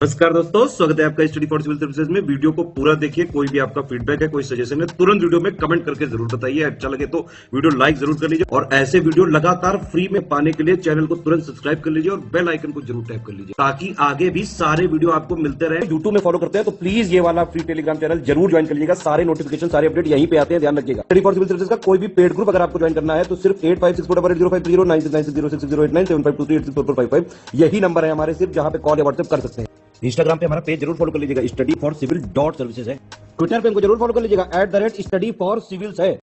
नमस्कार दोस्तों, स्वागत है आपका स्टडी फॉर सिविल सर्विसेज में। वीडियो को पूरा देखिए। कोई भी आपका फीडबैक है, कोई सजेशन है, तुरंत वीडियो में कमेंट करके जरूर बताइए। अच्छा लगे तो वीडियो लाइक जरूर कर लीजिए और ऐसे वीडियो लगातार फ्री में पाने के लिए चैनल को तुरंत सब्सक्राइब कर लीजिए और बेल आइकन को जरूर टैप कर लीजिए ताकि आगे भी सारे वीडियो आपको मिलते रहे। यूट्यूब में फॉलो करते हैं तो प्लीज ये वाला फ्री टेलीग्राम चैनल जरूर ज्वाइन कर लीजिएगा। सारे नोटिफिकेशन, सारे अपडेट यहीं पे आते हैं, ध्यान रखिएगा। स्टडी फॉर सिविल सर्विसेज का कोई भी पेड ग्रुप अगर आपको ज्वाइन करना है तो सिर्फ 856480530969606089786445 यही नंबर है हमारे, सिर्फ जहां पे कॉल या व्हाट्सएप कर सकते हैं। इंस्टाग्राम पे हमारा पेज जरूर फॉलो कर लीजिएगा, स्टडी फॉर सिविल .सर्विसेज है। ट्विटर पे हमको जरूर फॉलो कर लीजिएगा, @स्टडी फॉर सिविल्स है।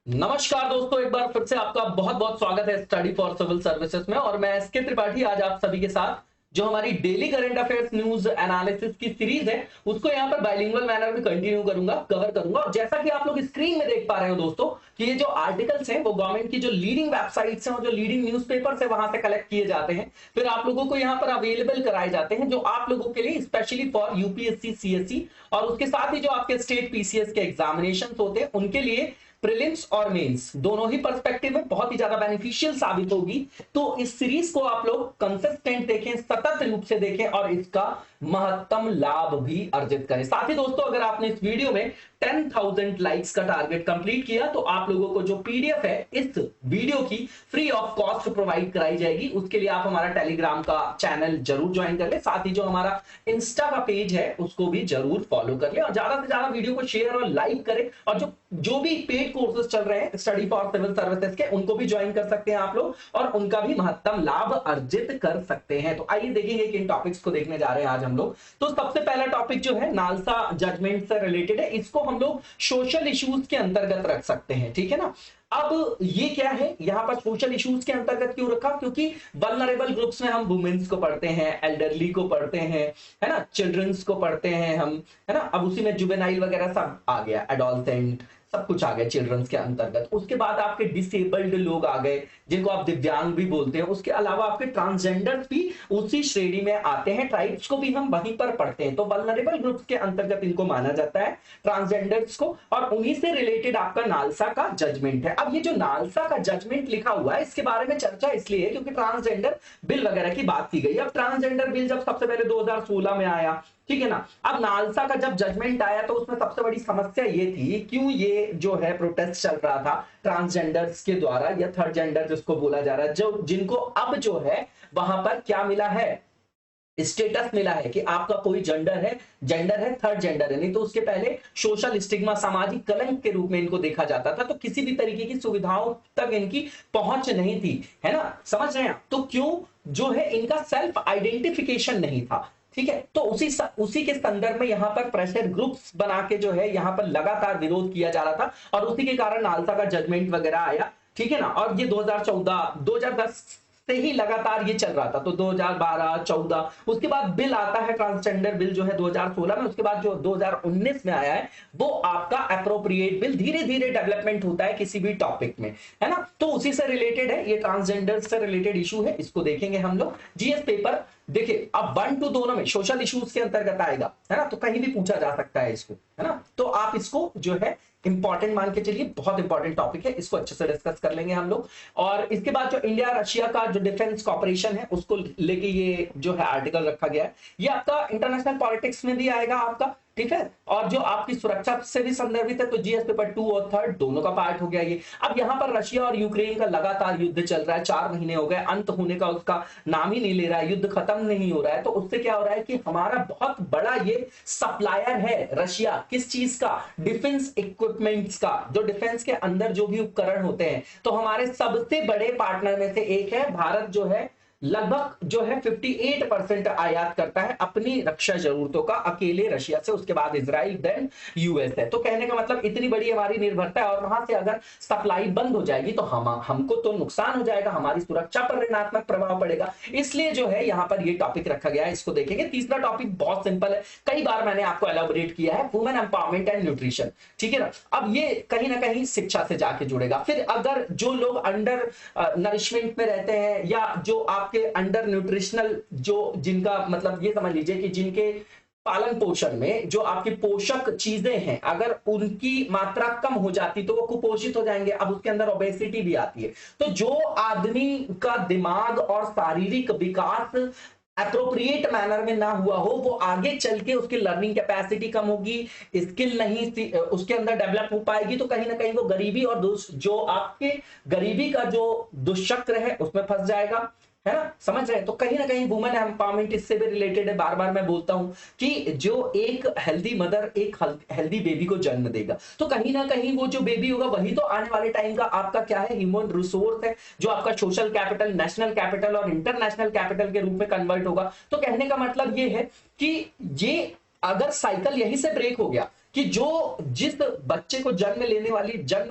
नमस्कार दोस्तों, एक बार फिर से आपका बहुत बहुत स्वागत है स्टडी फॉर सिविल सर्विसेज में। और मैं एसके त्रिपाठी आज आप सभी के साथ जो हमारी daily current affairs news analysis की सीरीज है उसको यहाँ पर बाइलिंगुअल मैनर में कंटिन्यू करूंगा, कवर करूंगा। और जैसा कि आप लोग स्क्रीन में देख पा रहे हो दोस्तों कि ये जो आर्टिकल्स हैं वो गवर्नमेंट की जो लीडिंग वेबसाइट्स हैं और जो लीडिंग न्यूज़पेपर्स है वहां से कलेक्ट किए जाते हैं, फिर आप लोगों को यहाँ पर अवेलेबल कराए जाते हैं, जो आप लोगों के लिए स्पेशली फॉर यूपीएससी, सीएससी और उसके साथ ही जो आपके स्टेट पीसीएस के एग्जामिनेशन होते हैं उनके लिए प्रीलिम्स और मेंस दोनों ही पर्सपेक्टिव में बहुत ही ज्यादा बेनिफिशियल साबित होगी। तो इस सीरीज को आप लोग कंसिस्टेंट देखें, सतत रूप से देखें और इसका महत्तम लाभ भी अर्जित करें। साथ ही दोस्तों, अगर आपने इस वीडियो में 10,000 लाइक्स का टारगेट कंप्लीट किया तो आप लोगों को जो पीडीएफ है इस वीडियो की फ्री ऑफ कॉस्ट प्रोवाइड कराई जाएगी। उसके लिए आप हमारा टेलीग्राम का चैनल जरूर ज्वाइन कर ले, साथ ही जो हमारा इंस्टा का पेज है उसको भी जरूर फॉलो कर ले और ज्यादा से ज्यादा वीडियो को शेयर और लाइक करें। और जो भी पेड कोर्सेज चल रहे हैं स्टडी फॉर सिविल सर्विसेज के, उनको भी ज्वाइन कर सकते हैं आप लोग और उनका भी महत्तम लाभ अर्जित कर सकते हैं। तो आइए देखेंगे कि इन टॉपिक्स को देखने जा रहे हैं आज हम लोग। तो सबसे पहला टॉपिक जो है नालसा जजमेंट से रिलेटेड है, इसको हम लोग सोशल इश्यूज के अंतर्गत रख सकते हैं, ठीक है ना। अब ये क्या है, यहां पर सोशल इश्यूज के अंतर्गत क्यों रखा, क्योंकि वल्नरेबल ग्रुप्स में हम वुमेन्स को पढ़ते हैं, एल्डरली को पढ़ते हैं, है ना, चिल्ड्रंस को पढ़ते हैं हम, है ना। अब उसी में जुवेनाइल वगैरह सब आ गया, एडोलसेंट सब कुछ आ गया चिल्ड्रंस के अंतर्गत। उसके बाद आपके डिसेबल्ड लोग आ गए जिनको आप दिव्यांग भी बोलते हैं। उसके अलावा आपके ट्रांसजेंडर्स भी उसी श्रेणी में आते हैं, ट्राइब्स को भी हम वहीं पर पढ़ते हैं। तो वल्नरेबल ग्रुप्स के अंतर्गत इनको माना जाता है, ट्रांसजेंडर्स को। और उन्हीं से रिलेटेड आपका नालसा का जजमेंट है। अब ये जो नालसा का जजमेंट लिखा हुआ है इसके बारे में चर्चा इसलिए है क्योंकि ट्रांसजेंडर बिल वगैरह की बात की गई। अब ट्रांसजेंडर बिल जब सबसे पहले 2016 में आया, ठीक है ना। अब नालसा का जब जजमेंट आया तो उसमें सबसे बड़ी समस्या ये थी, क्यों ये जो है प्रोटेस्ट चल रहा था ट्रांसजेंडर्स के द्वारा या थर्ड जेंडर जिसको बोला जा रहा है, जो जिनको अब जो है वहां पर क्या मिला है, स्टेटस मिला है कि आपका कोई जेंडर है थर्ड जेंडर है। नहीं तो उसके पहले सोशल स्टिग्मा, सामाजिक कलंक के रूप में इनको देखा जाता था। तो किसी भी तरीके की सुविधाओं तक इनकी पहुंच नहीं थी, है ना, समझ रहे हैं। तो क्यों जो है इनका सेल्फ आइडेंटिफिकेशन नहीं था, ठीक है। तो उसी के संदर्भ में यहाँ पर प्रेशर ग्रुप्स बना के जो है यहाँ पर लगातार विरोध किया जा रहा था और उसी के कारण नालसा का जजमेंट वगैरह आया, ठीक है ना। और ये 2014 2010 से ही लगातार ये चल रहा था। तो 2012 14 उसके बाद बिल आता है, ट्रांसजेंडर बिल जो है 2016 में। उसके बाद जो 2019 में आया है वो आपका अप्रोप्रिएट बिल। धीरे धीरे डेवलपमेंट होता है किसी भी टॉपिक में, है ना। तो उसी से रिलेटेड है, ये ट्रांसजेंडर से रिलेटेड इशू है, इसको देखेंगे हम लोग। जीएस पेपर देखिए, अब 1 to 2 में सोशल इश्यूज के अंतर्गत आएगा, है ना। तो कहीं भी पूछा जा सकता है इसको, है ना। तो आप इसको जो है इंपॉर्टेंट मान के चलिए, बहुत इंपॉर्टेंट टॉपिक है, इसको अच्छे से डिस्कस कर लेंगे हम लोग। और इसके बाद जो इंडिया रशिया का जो डिफेंस कॉपरेशन है उसको लेके ये जो है आर्टिकल रखा गया है। ये आपका इंटरनेशनल पॉलिटिक्स में भी आएगा आपका, ठीक है। और जो आपकी सुरक्षा से भी संदर्भित है। तो जीएस पेपर 2 और 3 दोनों का पार्ट हो गया ये। अब यहाँ पर रशिया और यूक्रेन का लगातार युद्ध चल रहा है, 4 महीने हो गए, अंत होने का उसका नाम ही नहीं ले रहा है, युद्ध खत्म नहीं हो रहा है। तो उससे क्या हो रहा है कि हमारा बहुत बड़ा ये सप्लायर है रशिया, किस चीज का, डिफेंस इक्विपमेंट्स का, जो डिफेंस के अंदर जो भी उपकरण होते हैं। तो हमारे सबसे बड़े पार्टनर में से एक है भारत, जो है लगभग जो है 58% आयात करता है अपनी रक्षा जरूरतों का अकेले रशिया से। उसके बाद इजराइल, देन यूएस है। तो कहने का मतलब इतनी बड़ी हमारी निर्भरता है और वहां से अगर सप्लाई बंद हो जाएगी तो हमको तो नुकसान हो जाएगा, हमारी सुरक्षा पर ऋणात्मक प्रभाव पड़ेगा। इसलिए जो है यहाँ पर ये टॉपिक रखा गया है, इसको देखेंगे। तीसरा टॉपिक बहुत सिंपल है, कई बार मैंने आपको एलैबोरेट किया है, वुमेन एम्पावरमेंट एंड न्यूट्रिशन, ठीक है ना। अब ये कहीं ना कहीं शिक्षा से जाके जुड़ेगा। फिर अगर जो लोग अंडर नरिशमेंट में रहते हैं या जो आपके अंडर न्यूट्रिशनल, जो जिनका मतलब ये समझ लीजिए कि जिनके पालन पोषण में जो आपकी पोषक चीजें हैं अगर उनकी मात्रा कम हो जाती तो वो कुपोषित हो जाएंगे। अब उसके अंदर ओबेसिटी भी आती है। तो जो आदमी का दिमाग और शारीरिक विकास अप्रोप्रिएट मैनर में ना हुआ हो, वो आगे चल के उसकी लर्निंग कैपेसिटी कम होगी, स्किल नहीं उसके अंदर डेवलप हो पाएगी, तो कहीं ना कहीं वो गरीबी और जो आपके गरीबी का जो दुष्चक्र है उसमें फंस जाएगा, है ना, समझ रहे हैं। तो कहीं ना कहीं वुमेन एम्पावरमेंट इससे भी रिलेटेड है। बार बार मैं बोलता हूं कि जो एक हेल्दी मदर एक हेल्दी बेबी को जन्म देगा, तो कहीं ना कहीं वो जो बेबी होगा वही तो आने वाले टाइम का आपका क्या है, ह्यूमन रिसोर्स है, जो आपका सोशल कैपिटल, नेशनल कैपिटल और इंटरनेशनल कैपिटल के रूप में कन्वर्ट होगा। तो कहने का मतलब ये है कि ये अगर साइकिल यहीं से ब्रेक हो गया कि जो जिस बच्चे को जन्म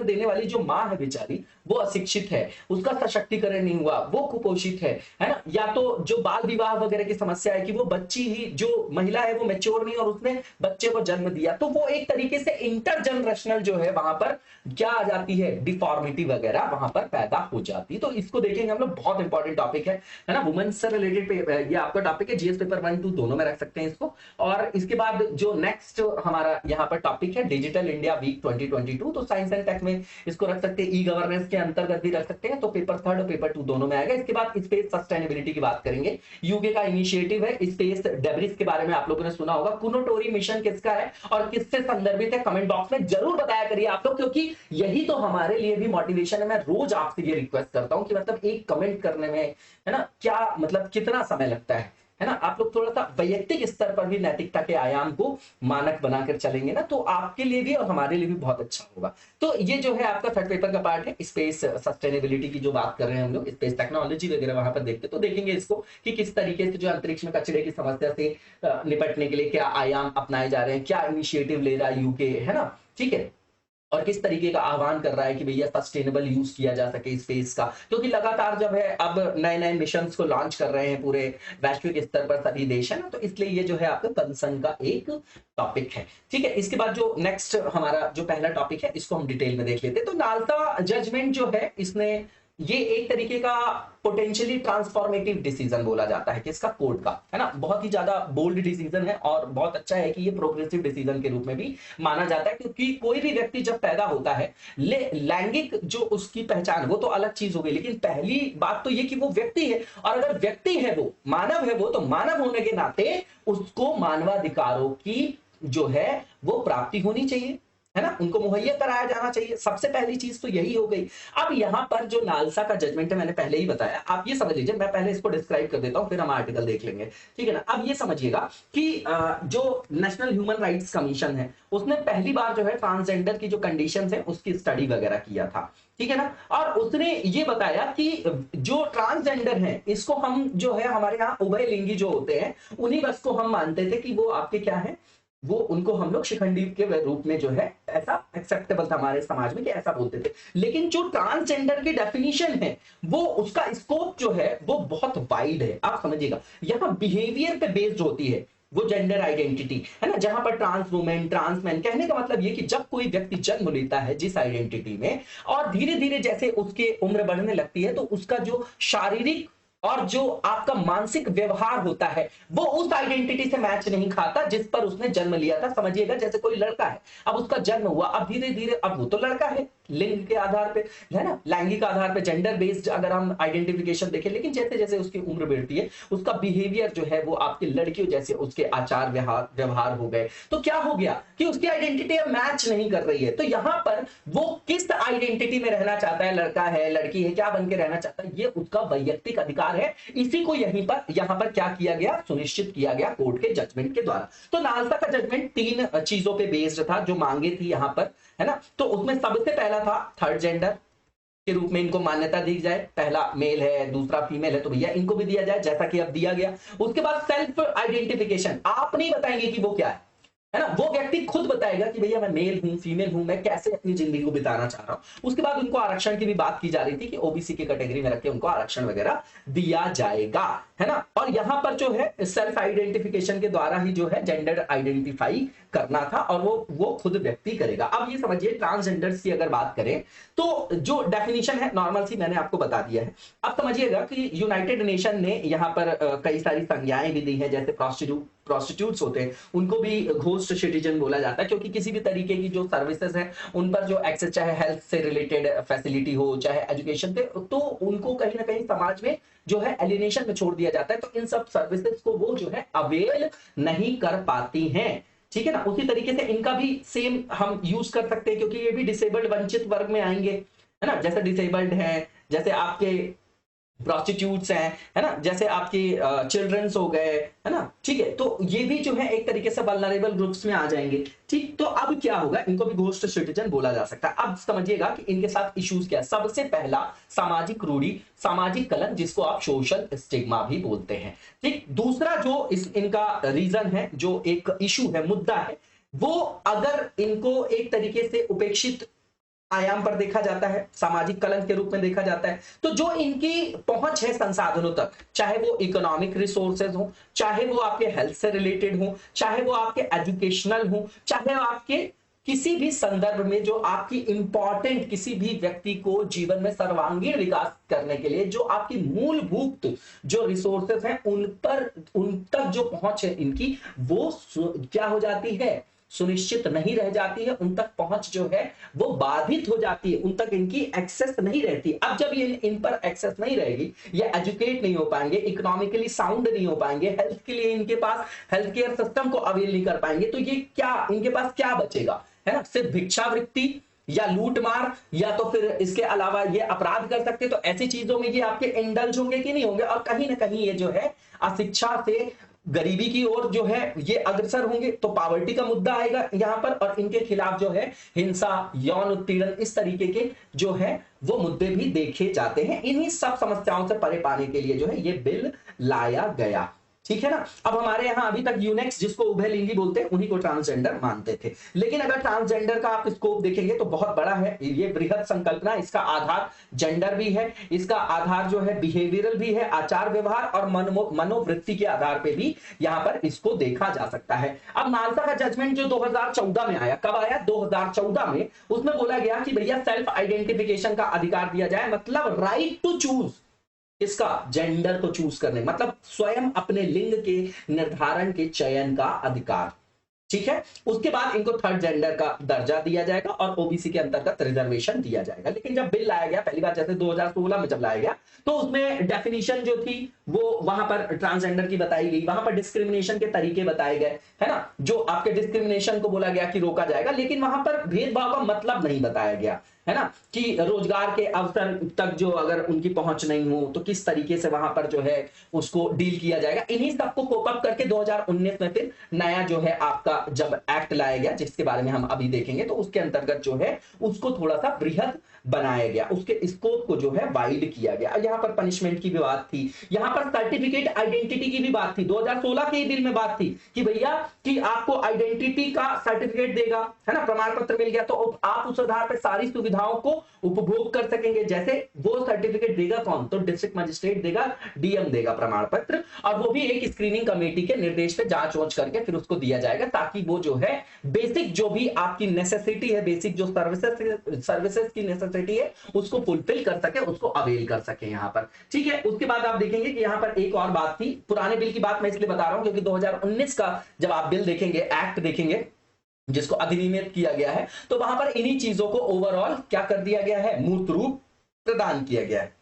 देने वाली जो माँ है बेचारी, वो अशिक्षित है, उसका सशक्तिकरण नहीं हुआ, वो कुपोषित है ना, या तो जो बाल विवाह वगैरह की समस्या है कि वो बच्ची ही जो महिला है वो मैच्योर नहीं और उसने बच्चे को जन्म दिया, तो वो एक तरीके से इंटरजनरेशनल जो है वहां पर क्या आ जाती है, डिफॉर्मिटी वगैरह वहां पर पैदा हो जाती है। तो इसको देखेंगे हम लोग, बहुत इंपॉर्टेंट टॉपिक है ना, वुमेन से रिलेटेड ये आपका टॉपिक है, जीएस पेपर 1 2 दोनों में रख सकते हैं इसको। और इसके बाद जो नेक्स्ट हमारा यहाँ पर टॉपिक है डिजिटल इंडिया वीक 2022, तो साइंस एंड टेक में इसको रख सकते हैं, ई गवर्नेंस के अंतर्गत भी रख सकते हैं, तो पेपर 3 और पेपर 2 दोनों में आएगा। इसके बाद स्पेस सस्टेनेबिलिटी की बात करेंगे, यूके का इनिशिएटिव है स्पेस डेब्रिस के बारे में आप लोगों ने सुना होगा, कुनोटोरी मिशन किसका है और किससे संदर्भित है, कमेंट बॉक्स में जरूर बताया करिए आप लोग, क्योंकि यही तो हमारे लिए भी मोटिवेशन है। मैं रोज आपसे ये रिक्वेस्ट करता हूं कि मतलब एक कमेंट करने में, है ना, क्या मतलब कितना समय लगता है ना, आप लोग थोड़ा सा वैयक्तिक स्तर पर भी नैतिकता के आयाम को मानक बनाकर चलेंगे ना, तो आपके लिए भी और हमारे लिए भी बहुत अच्छा होगा। तो ये जो है आपका थर्ड पेपर का पार्ट है, स्पेस सस्टेनेबिलिटी की जो बात कर रहे हैं हम लोग, स्पेस टेक्नोलॉजी वगैरह वहां पर देखते तो देखेंगे इसको कि किस तरीके से जो अंतरिक्ष में कचरे की समस्या से निपटने के लिए क्या आयाम अपनाए जा रहे हैं, क्या इनिशिएटिव ले रहा है यूके, है ना, ठीक है, और किस तरीके का आह्वान कर रहा है कि भैया सस्टेनेबल यूज किया जा सके स्पेस का, क्योंकि लगातार जब है अब नए नए मिशंस को लॉन्च कर रहे हैं पूरे वैश्विक स्तर पर सभी देश, है ना, तो इसलिए ये जो है आपका कंसर्न का एक टॉपिक है। ठीक है, इसके बाद जो नेक्स्ट हमारा जो पहला टॉपिक है इसको हम डिटेल में देख लेते हैं। तो नालसा जजमेंट जो है इसने ये एक तरीके का पोटेंशियली ट्रांसफॉर्मेटिव डिसीजन बोला जाता है किसका, कोर्ट का, है ना, बहुत ही ज्यादा बोल्ड डिसीजन है और बहुत अच्छा है कि ये प्रोग्रेसिव डिसीजन के रूप में भी माना जाता है, क्योंकि कोई भी व्यक्ति जब पैदा होता है, लैंगिक जो उसकी पहचान वो तो अलग चीज हो गई, लेकिन पहली बात तो ये कि वो व्यक्ति है, और अगर व्यक्ति है वो मानव है, वो तो मानव होने के नाते उसको मानवाधिकारों की जो है वो प्राप्ति होनी चाहिए, है ना, उनको मुहैया कराया जाना चाहिए। सबसे पहली चीज तो यही हो गई। अब यहां पर जो नालसा का जजमेंट है मैंने पहले ही बताया, आप ये समझ लीजिए, मैं पहले इसको डिस्क्राइब कर देता हूं फिर हम आर्टिकल देख लेंगे, ठीक है ना। अब ये समझिएगा कि जो नेशनल ह्यूमन राइट्स कमीशन है उसने पहली बार जो है ट्रांसजेंडर की जो कंडीशंस है उसकी स्टडी वगैरह किया था, ठीक है ना, और उसने ये बताया कि जो ट्रांसजेंडर है इसको हम जो है हमारे यहाँ उभयलिंगी जो होते हैं उन्हीं बस को हम मानते थे कि वो आपके क्या है, वो उनको हम लोग शिखंडी के रूप में जो है ऐसा एक्सेप्टेबल था हमारे समाज में कि ऐसा बोलते थे। लेकिन जो ट्रांसजेंडर की डेफिनेशन है वो उसका स्कोप जो है वो बहुत वाइड है, आप समझिएगा, यहाँ बिहेवियर पे बेस्ड होती है वो जेंडर आइडेंटिटी, है ना, जहां पर ट्रांस वुमेन, ट्रांस मैन, कहने का मतलब ये कि जब कोई व्यक्ति जन्म लेता है जिस आइडेंटिटी में, और धीरे धीरे जैसे उसके उम्र बढ़ने लगती है तो उसका जो शारीरिक और जो आपका मानसिक व्यवहार होता है वो उस आइडेंटिटी से मैच नहीं खाता जिस पर उसने जन्म लिया था। समझिएगा जैसे कोई लड़का है, अब उसका जन्म हुआ, अब धीरे धीरे अब वो तो लड़का है लिंग के आधार पे, है ना, लैंगिक आधार पे, जेंडर बेस्ड अगर हम आइडेंटिफिकेशन देखें, लेकिन जैसे जैसे उसकी उम्र बढ़ती है उसका बिहेवियर जो है वो आपकी लड़कियों जैसे उसके आचार व्यवहार हो गए, तो क्या हो गया कि उसकी आइडेंटिटी अब मैच नहीं कर रही है। तो यहां पर वो किस आइडेंटिटी में रहना चाहता है, लड़का है, लड़की है, क्या बन के रहना चाहता है, ये उसका वैयक्तिक अधिकार है। इसी को यहां पर क्या किया गया, सुनिश्चित किया गया कोर्ट के जजमेंट के द्वारा। तो नालसा का जजमेंट 3 चीजों पे बेस्ड था जो मांगे थी यहां पर, है ना। तो उसमें सबसे पहला था थर्ड जेंडर के रूप में इनको मान्यता दी जाए, पहला मेल है दूसरा फीमेल है तो भैया इनको भी दिया जाए जैसा कि अब दिया गया। उसके बाद सेल्फ आइडेंटिफिकेशन, आप नहीं बताएंगे कि वो क्या है ना, वो व्यक्ति खुद बताएगा कि भैया मैं मेल हूं, फीमेल हूं, मैं कैसे अपनी जिंदगी को बिताना चाह रहा हूं। उसके बाद उनको आरक्षण की भी बात की जा रही थी कि ओबीसी की कैटेगरी में रख के उनको आरक्षण वगैरह दिया जाएगा, है ना। और यहां पर जो है सेल्फ आइडेंटिफिकेशन के द्वारा ही जो है जेंडर आइडेंटिफाई करना था और वो खुद व्यक्ति करेगा। अब ये समझिए ट्रांसजेंडर्स की अगर बात करें तो जो डेफिनेशन है नॉर्मल सी मैंने आपको बता दिया है। अब समझिएगा कि यूनाइटेड नेशन ने यहाँ पर कई सारी संज्ञाएं भी दी है, जैसे प्रोस्टिट्यूट्स होते हैं उनको भी घोस्ट सिटीजन बोला जाता है, क्योंकि किसी भी तरीके की जो सर्विसेज है उन पर जो एक्सेस, चाहे हेल्थ से रिलेटेड फैसिलिटी हो चाहे एजुकेशन से, तो उनको कहीं ना कहीं समाज में जो है एलिनेशन में छोड़ दिया जाता है, तो इन सब सर्विसेज को वो जो है अवेल नहीं कर पाती हैं। ठीक है ना। उसी तरीके से इनका भी सेम हम यूज कर सकते हैं, क्योंकि ये भी डिसेबल्ड वंचित वर्ग में आएंगे, है ना। जैसे डिसेबल्ड है, जैसे आपके प्रोस्टिट्यूट्स हैं, है ना, जैसे आपके चिल्ड्रंस हो गए, है ना। ठीक है, तो ये भी जो है एक तरीके से वल्नरेबल ग्रुप्स में आ जाएंगे। ठीक, तो अब क्या होगा, इनको भी घोस्ट सिटीजन बोला जा सकता है। अब समझिएगा कि इनके साथ इश्यूज क्या है। सबसे पहला सामाजिक रूढ़ी, सामाजिक कलंक, जिसको आप सोशल स्टिग्मा भी बोलते हैं। ठीक, दूसरा जो इनका रीजन है, जो एक इशू है, मुद्दा है, वो अगर इनको एक तरीके से उपेक्षित आयाम पर देखा जाता है, सामाजिक कलंक के रूप में देखा जाता है, तो जो इनकी पहुंच है संसाधनों तक, चाहे वो इकोनॉमिक रिसोर्सेज हो, चाहे वो आपके हेल्थ से रिलेटेड हो, चाहे वो आपके एजुकेशनल हो, चाहे वो आपके किसी भी संदर्भ में जो आपकी इंपॉर्टेंट, किसी भी व्यक्ति को जीवन में सर्वांगीण विकास करने के लिए जो आपकी मूलभूत जो रिसोर्सेज हैं, उन तक जो पहुंच है इनकी, वो क्या हो जाती है, सुनिश्चित नहीं रह जाती है। उन तक पहुंच जो है वो बाधित हो जाती है, उन तक इनकी एक्सेस नहीं रहती। अब जब ये इन पर एक्सेस नहीं रहेगी, ये एजुकेट नहीं हो पाएंगे, इकोनॉमिकली साउंड नहीं हो पाएंगे, हेल्थ के लिए इनके पास हेल्थ केयर सिस्टम को अवेल नहीं कर पाएंगे, तो ये क्या, इनके पास क्या बचेगा, है ना। सिर्फ भिक्षावृत्ति या लूट मार, या तो फिर इसके अलावा ये अपराध कर सकते, तो ऐसी चीजों में ये आपके इंडल्ज होंगे कि नहीं होंगे, और कहीं ना कहीं ये जो है अशिक्षा से गरीबी की ओर जो है ये अग्रसर होंगे। तो पॉवर्टी का मुद्दा आएगा यहां पर, और इनके खिलाफ जो है हिंसा, यौन उत्पीड़न, इस तरीके के जो है वो मुद्दे भी देखे जाते हैं। इन्हीं सब समस्याओं से परे पाने के लिए जो है ये बिल लाया गया। ठीक है ना। अब हमारे यहां अभी तक यूनेक्स, जिसको उभयलिंगी बोलते हैं, उन्हीं को ट्रांसजेंडर मानते थे। लेकिन अगर ट्रांसजेंडर का आप स्कोप देखेंगे तो बहुत बड़ा है, ये बृहद संकल्पना। इसका आधार जेंडर भी है, इसका आधार जो है बिहेवियरल भी है, आचार व्यवहार और मनोवृत्ति के आधार पे भी यहां पर इसको देखा जा सकता है। अब नालसा का जजमेंट जो 2014 में आया, कब आया, 2014 में, उसमें बोला गया कि भैया सेल्फ आइडेंटिफिकेशन का अधिकार दिया जाए, मतलब राइट टू चूज, इसका जेंडर को चूज करने, मतलब स्वयं अपने लिंग के निर्धारण के चयन का अधिकार। ठीक है, उसके बाद इनको थर्ड जेंडर का दर्जा दिया जाएगा और ओबीसी के अंतर्गत रिजर्वेशन दिया जाएगा। लेकिन जब बिल लाया गया पहली बार, जैसे 2016 में जब लाया गया, तो उसमें डेफिनेशन जो थी वो वहां पर ट्रांसजेंडर की बताई गई, वहां पर डिस्क्रिमिनेशन के तरीके बताए गए, है ना, जो आपके डिस्क्रिमिनेशन को बोला गया कि रोका जाएगा। लेकिन वहां पर भेदभाव का मतलब नहीं बताया गया, है ना, कि रोजगार के अवसर तक जो अगर उनकी पहुंच नहीं हो तो किस तरीके से वहां पर जो है उसको डील किया जाएगा। इन्हीं सबको कोप अप करके 2019 में फिर नया जो है आपका जब एक्ट लाया गया, जिसके बारे में हम अभी देखेंगे, तो उसके अंतर्गत जो है उसको थोड़ा सा बृहद बनाया गया, उसके स्कोप को जो है वाइड किया गया। यहाँ पर पनिशमेंट की भी बात थी, यहाँ पर सर्टिफिकेट आइडेंटिटी की भी बात थी। 2016 के बिल में बात थी कि भैया कि आपको आइडेंटिटी का सर्टिफिकेट देगा, है ना, प्रमाण पत्र मिल गया, तो आप उस आधार पर सारी सुविधाओं को उपभोग कर सकेंगे। जैसे वो सर्टिफिकेट देगा कौन, तो डिस्ट्रिक्ट मजिस्ट्रेट देगा, डीएम देगा प्रमाण पत्र, और वो भी एक स्क्रीनिंग कमेटी के निर्देश पे जांच वोच करके फिर उसको दिया जाएगा, ताकि वो जो है बेसिक जो भी आपकी नेसेसिटी है, बेसिक जो सर्विसेज की नेसेसिटी है, उसको फुलफिल कर सके, उसको अवेल कर सके यहाँ पर। ठीक है, उसके बाद आप देखेंगे कि यहाँ पर एक और बात थी, पुराने बिल की बात मैं इसलिए बता रहा हूं क्योंकि 2019 का जब आप बिल देखेंगे, एक्ट देखेंगे, जिसको अधिनियमित किया गया है, तो वहां पर इन्हीं चीजों को ओवरऑल क्या कर दिया गया है, मूर्त रूप प्रदान किया गया है।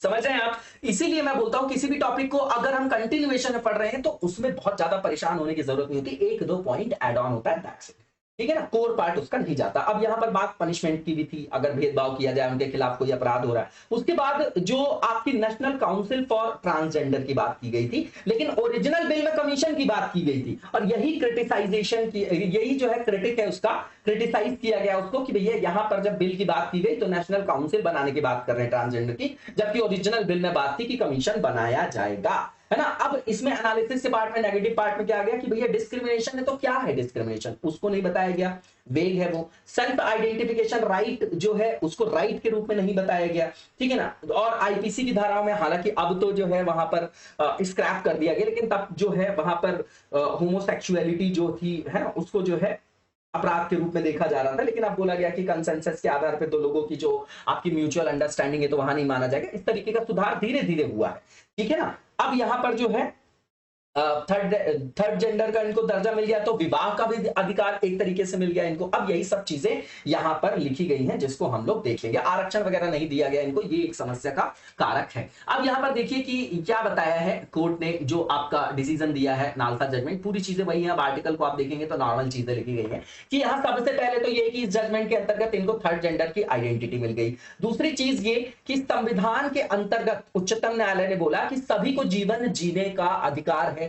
समझ रहे हैं आप। इसीलिए मैं बोलता हूं किसी भी टॉपिक को अगर हम कंटिन्यूएशन में पढ़ रहे हैं तो उसमें बहुत ज्यादा परेशान होने की जरूरत नहीं होती, एक दो पॉइंट ऐड ऑन होता है, दैट्स इट। ठीक है ना, कोर पार्ट उसका नहीं जाता। अब यहां पर बात पनिशमेंट की भी थी, अगर भेदभाव किया जाए, उनके खिलाफ कोई अपराध हो रहा है। उसके बाद जो आपकी नेशनल काउंसिल फॉर ट्रांसजेंडर की बात की गई थी, लेकिन ओरिजिनल बिल में कमीशन की बात की गई थी, और यही क्रिटिसाइजेशन की, यही जो है क्रिटिक है उसका, क्रिटिसाइज किया गया उसको कि भैया यहां पर जब बिल की बात की गई तो नेशनल काउंसिल बनाने की बात कर रहे हैं ट्रांसजेंडर की, जबकि ओरिजिनल बिल में बात थी कि कमीशन बनाया जाएगा, है ना। अब इसमें एनालिसिस के पार्ट में, नेगेटिव पार्ट में क्या आ गया कि भैया डिस्क्रिमिनेशन है, तो क्या है डिस्क्रिमिनेशन, उसको नहीं बताया गया, वेग है वो। सेल्फ आइडेंटिफिकेशन राइट जो है उसको राइट के रूप में नहीं बताया गया, ठीक है ना। और आईपीसी की धाराओं में, हालांकि अब तो जो है वहां पर स्क्रैप कर दिया गया, लेकिन तब जो है वहां पर होमोसेक्सुअलिटी जो थी, है ना, उसको जो है अपराध के रूप में देखा जा रहा था। लेकिन अब बोला गया कि कंसेंसस के आधार पर दो लोगों की जो आपकी म्यूचुअल अंडरस्टैंडिंग है तो वहां नहीं माना जाएगा। इस तरीके का सुधार धीरे धीरे हुआ है, ठीक है ना। अब यहां पर जो है थर्ड जेंडर का इनको दर्जा मिल गया, तो विवाह का भी अधिकार एक तरीके से मिल गया इनको। अब यही सब चीजें यहां पर लिखी गई हैं जिसको हम लोग देख लेंगे। आरक्षण वगैरह नहीं दिया गया इनको, ये एक समस्या का कारक है। अब यहां पर देखिए कि क्या बताया है कोर्ट ने, जो आपका डिसीजन दिया है नालसा जजमेंट, पूरी चीजें वही है। अब आर्टिकल को आप देखेंगे तो नॉर्मल चीजें लिखी गई है कि यहां सबसे पहले तो ये कि इस जजमेंट के अंतर्गत इनको थर्ड जेंडर की आइडेंटिटी मिल गई। दूसरी चीज ये कि संविधान के अंतर्गत उच्चतम न्यायालय ने बोला कि सभी को जीवन जीने का अधिकार है,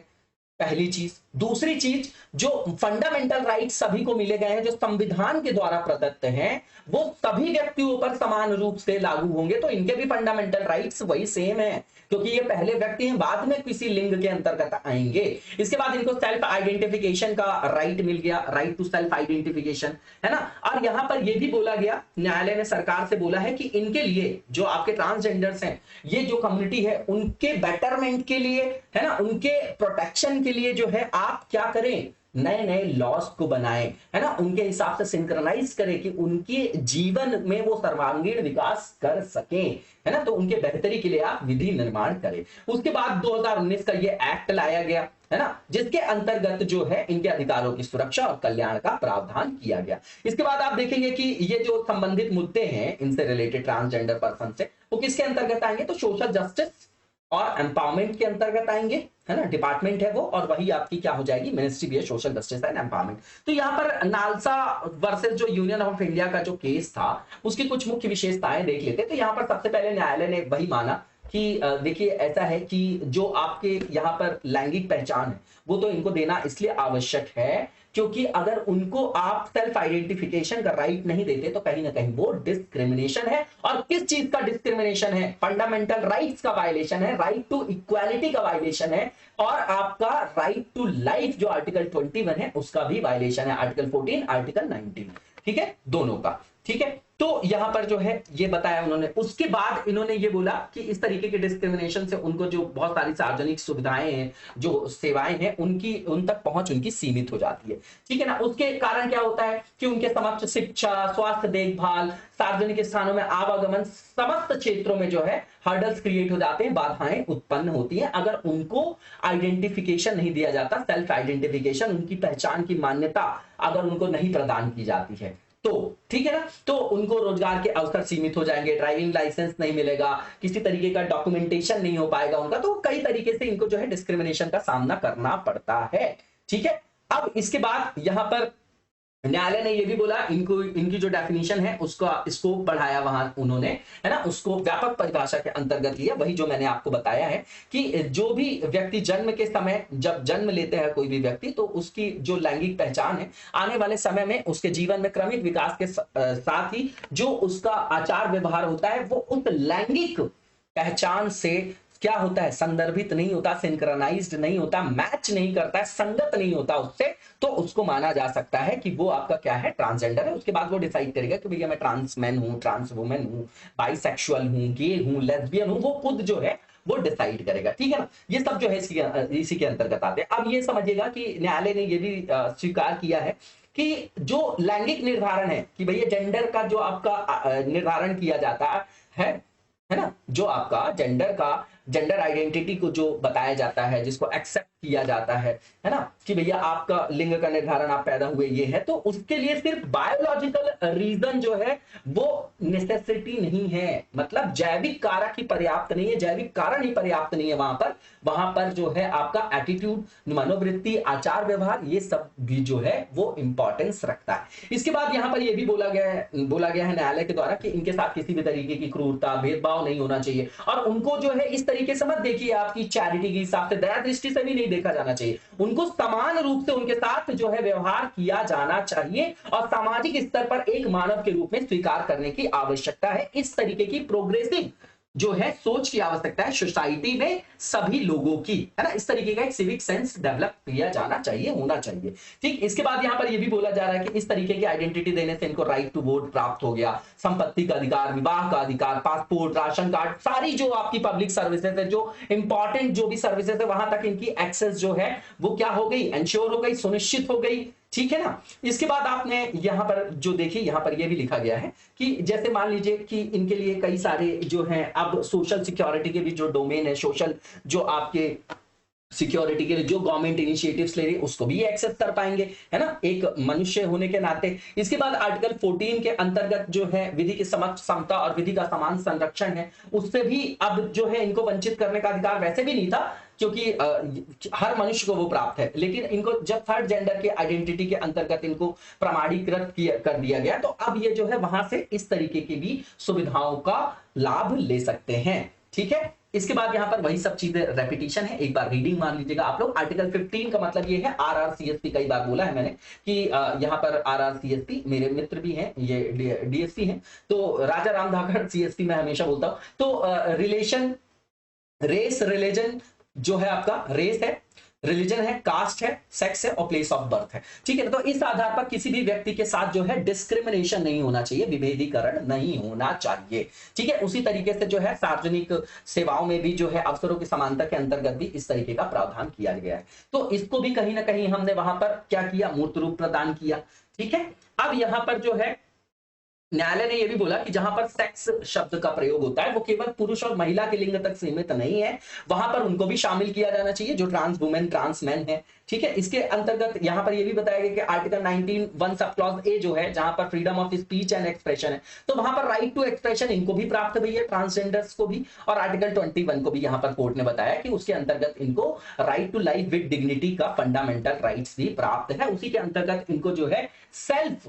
पहली चीज। दूसरी चीज, जो फंडामेंटल राइट सभी को मिले गए हैं, जो संविधान के द्वारा प्रदत्त हैं, वो सभी व्यक्तियों पर समान रूप से लागू होंगे। तो इनके भी फंडामेंटल राइट्स वही सेम है, क्योंकि ये पहले व्यक्ति हैं, बाद में किसी लिंग के अंतर्गत आएंगे। इसके बाद इनको सेल्फ आइडेंटिफिकेशन का राइट मिल गया, राइट टू सेल्फ आइडेंटिफिकेशन, है ना। और यहां पर यह भी बोला गया, न्यायालय ने सरकार से बोला है कि इनके लिए, जो आपके ट्रांसजेंडर्स हैं, ये जो कम्युनिटी है, उनके बेटरमेंट के लिए, है ना, उनके प्रोटेक्शन के लिए जो है आप क्या करें, नए नए लॉस को बनाएं, है ना, उनके हिसाब से सिंक्रोनाइज करें कि उनके जीवन में वो सर्वांगीण विकास कर सकें, है ना। तो उनके बेहतरी के लिए आप विधि निर्माण करें। उसके बाद 2019 का ये एक्ट लाया गया, है ना, जिसके अंतर्गत जो है इनके अधिकारों की सुरक्षा और कल्याण का प्रावधान किया गया। इसके बाद आप देखेंगे कि ये जो संबंधित मुद्दे हैं इनसे रिलेटेड ट्रांसजेंडर पर्सन से, वो किसके अंतर्गत आएंगे, तो सोशल जस्टिस और एम्पावरमेंट के अंतर्गत आएंगे, है ना, डिपार्टमेंट है वो, और वही आपकी क्या हो जाएगी, मिनिस्ट्री भी है, सोशल जस्टिस एंड एम्पावरमेंट। तो यहाँ पर नालसा वर्सेस जो यूनियन ऑफ इंडिया का जो केस था, उसकी कुछ मुख्य विशेषताएं देख लेते हैं। तो यहाँ पर सबसे पहले न्यायालय ने वही माना कि देखिए ऐसा है कि जो आपके यहाँ पर लैंगिक पहचान है, वो तो इनको देना इसलिए आवश्यक है क्योंकि अगर उनको आप सेल्फ आइडेंटिफिकेशन का राइट नहीं देते तो कहीं ना कहीं वो डिस्क्रिमिनेशन है। और किस चीज का डिस्क्रिमिनेशन है, फंडामेंटल राइट्स का वायलेशन है, राइट टू इक्वालिटी का वायलेशन है, और आपका राइट टू लाइफ जो आर्टिकल 21 है उसका भी वायलेशन है, आर्टिकल 14, आर्टिकल 19, ठीक है, दोनों का, ठीक है। तो यहां पर जो है ये बताया उन्होंने। उसके बाद इन्होंने ये बोला कि इस तरीके के डिस्क्रिमिनेशन से उनको जो बहुत सारी सार्वजनिक सुविधाएं हैं, जो सेवाएं हैं, उनकी उन तक पहुंच उनकी सीमित हो जाती है, ठीक है ना। उसके कारण क्या होता है कि उनके समक्ष शिक्षा, स्वास्थ्य देखभाल, सार्वजनिक स्थानों में आवागमन, समस्त क्षेत्रों में जो है हर्डल्स क्रिएट हो जाते हैं, बाधाएं उत्पन्न होती हैं अगर उनको आइडेंटिफिकेशन नहीं दिया जाता, सेल्फ आइडेंटिफिकेशन, उनकी पहचान की मान्यता अगर उनको नहीं प्रदान की जाती है तो, ठीक है ना। तो उनको रोजगार के अवसर सीमित हो जाएंगे, ड्राइविंग लाइसेंस नहीं मिलेगा, किसी तरीके का डॉक्यूमेंटेशन नहीं हो पाएगा उनका, तो कई तरीके से इनको जो है डिस्क्रिमिनेशन का सामना करना पड़ता है, ठीक है। अब इसके बाद यहां पर न्यायालय ने यह भी बोला, इनको इनकी जो डेफिनेशन है उसका स्कोप बढ़ाया वहां उन्होंने, है ना, उसको व्यापक परिभाषा के अंतर्गत लिया, वही जो मैंने आपको बताया है कि जो भी व्यक्ति जन्म के समय, जब जन्म लेते हैं कोई भी व्यक्ति, तो उसकी जो लैंगिक पहचान है आने वाले समय में उसके जीवन में क्रमिक विकास के साथ ही जो उसका आचार व्यवहार होता है वो उस लैंगिक पहचान से क्या होता है, संदर्भित नहीं होता, सिंक्रोनाइज्ड नहीं होता, मैच नहीं करता है, संगत नहीं होता उससे, तो उसको माना जा सकता है कि वो आपका क्या है, ट्रांसजेंडर है। उसके बाद वो डिसाइड करेगा कि भैया मैं ट्रांस मैन हूं, ट्रांस वुमेन हूं, बाइसेक्सुअल हूं, गे हूं, लेस्बियन हूं, वो खुद जो है वो डिसाइड करेगा, ठीक है ना। ये सब जो है इसी के अंतर्गत आते हैं। अब ये समझिएगा कि न्यायालय ने ये भी स्वीकार किया है कि जो लैंगिक निर्धारण है कि भैया जेंडर का जो आपका निर्धारण किया जाता है ना, जो आपका जेंडर आइडेंटिटी को जो बताया जाता है, जिसको एक्सेप्ट किया जाता है ना, कि भैया आपका लिंग का निर्धारण आप पैदा हुए ये है, तो उसके लिए सिर्फ बायोलॉजिकल रीजन जो है वो नेसेसिटी नहीं है, मतलब जैविक कारक ही पर्याप्त नहीं है, जैविक कारण ही पर्याप्त नहीं है वहां पर जो है आपका एटीट्यूड, मनोवृत्ति, आचार व्यवहार, ये सब भी जो है वो इंपॉर्टेंस रखता है। इसके बाद यहां पर यह भी बोला गया है न्यायालय के द्वारा कि इनके साथ किसी भी तरीके की क्रूरता, भेदभाव नहीं होना चाहिए, और उनको जो है इस तरीके से मत देखिए आपकी चैरिटी के हिसाब से, दया दृष्टि से भी नहीं देखा जाना चाहिए, उनको समान रूप से उनके साथ जो है व्यवहार किया जाना चाहिए, और सामाजिक स्तर पर एक मानव के रूप में स्वीकार करने की आवश्यकता है। इस तरीके की प्रोग्रेसिव जो है सोच की आवश्यकता है सोसाइटी में सभी लोगों की, है ना। इस तरीके का एक सिविक सेंस डेवलप किया जाना चाहिए, होना चाहिए, ठीक। इसके बाद यहां पर यह भी बोला जा रहा है कि इस तरीके की आइडेंटिटी देने से इनको राइट टू वोट प्राप्त हो गया, संपत्ति का अधिकार, विवाह का अधिकार, पासपोर्ट, राशन कार्ड, सारी जो आपकी पब्लिक सर्विसेज है, जो इंपॉर्टेंट जो भी सर्विसेज है, वहां तक इनकी एक्सेस जो है वो क्या हो गई, एंश्योर हो गई, सुनिश्चित हो गई, ठीक है ना। इसके बाद आपने यहां पर जो देखिए, यहां पर यह भी लिखा गया है कि जैसे मान लीजिए कि इनके लिए कई सारे जो हैं अब सोशल सिक्योरिटी के भी जो डोमेन है, सोशल जो आपके सिक्योरिटी के लिए जो गवर्नमेंट इनिशिएटिव्स ले रही है उसको भी एक्सेस कर पाएंगे, है ना, एक मनुष्य होने के नाते। इसके बाद आर्टिकल 14 के अंतर्गत जो है विधि की समक्ष समता और विधि का समान संरक्षण है, उससे भी अब जो है इनको वंचित करने का अधिकार वैसे भी नहीं था, क्योंकि हर मनुष्य को वो प्राप्त है, लेकिन इनको जब थर्ड जेंडर के आइडेंटिटी के अंतर्गत इनको प्रमाणीकृत कर दिया गया, तो अब ये जो है वहां से इस तरीके की भी सुविधाओं का लाभ ले सकते हैं। ठीक है, इसके बाद यहां पर वही सब चीजें रेपिटेशन है, एक बार रीडिंग मान लीजिएगा आप लोग। आर्टिकल 15 का मतलब ये है, आरआरसीएसपी, कई बार बोला है मैंने कि यहां पर आरआरसीएसपी मेरे मित्र भी हैं, ये डीएसपी हैं, तो राजा राम धाकड़ सीएसपी मैं हमेशा बोलता हूं। तो रिलेशन, रेस, रिलीजन जो है आपका, रेस है, रिलीजन है, कास्ट है, सेक्स है और प्लेस ऑफ बर्थ है। ठीक है, तो इस आधार पर किसी भी व्यक्ति के साथ जो है डिस्क्रिमिनेशन नहीं होना चाहिए, विभेदीकरण नहीं होना चाहिए। ठीक है, उसी तरीके से जो है सार्वजनिक सेवाओं में भी जो है अवसरों की समानता के अंतर्गत भी इस तरीके का प्रावधान किया गया है। तो इसको भी कहीं ना कहीं हमने वहां पर क्या किया, मूर्त रूप प्रदान किया। ठीक है, अब यहां पर जो है न्यायालय ने यह भी बोला कि जहां पर सेक्स शब्द का प्रयोग होता है वो केवल पुरुष और महिला के लिंग तक सीमित नहीं है, वहां पर उनको भी शामिल किया जाना चाहिए जो ट्रांस वुमेन, ट्रांस मैन है। ठीक है, इसके अंतर्गत यहां पर यह भी बताया गया कि आर्टिकल 19(1) सब क्लॉज ए जो है, जहां पर freedom of speech and expression है, तो वहां पर राइट टू एक्सप्रेशन इनको भी प्राप्त हुई है, ट्रांसजेंडर्स को भी। और आर्टिकल 21 को भी यहां पर कोर्ट ने बताया कि उसके अंतर्गत इनको right to life with dignity का फंडामेंटल राइट्स भी प्राप्त है। उसी के अंतर्गत इनको जो है सेल्फ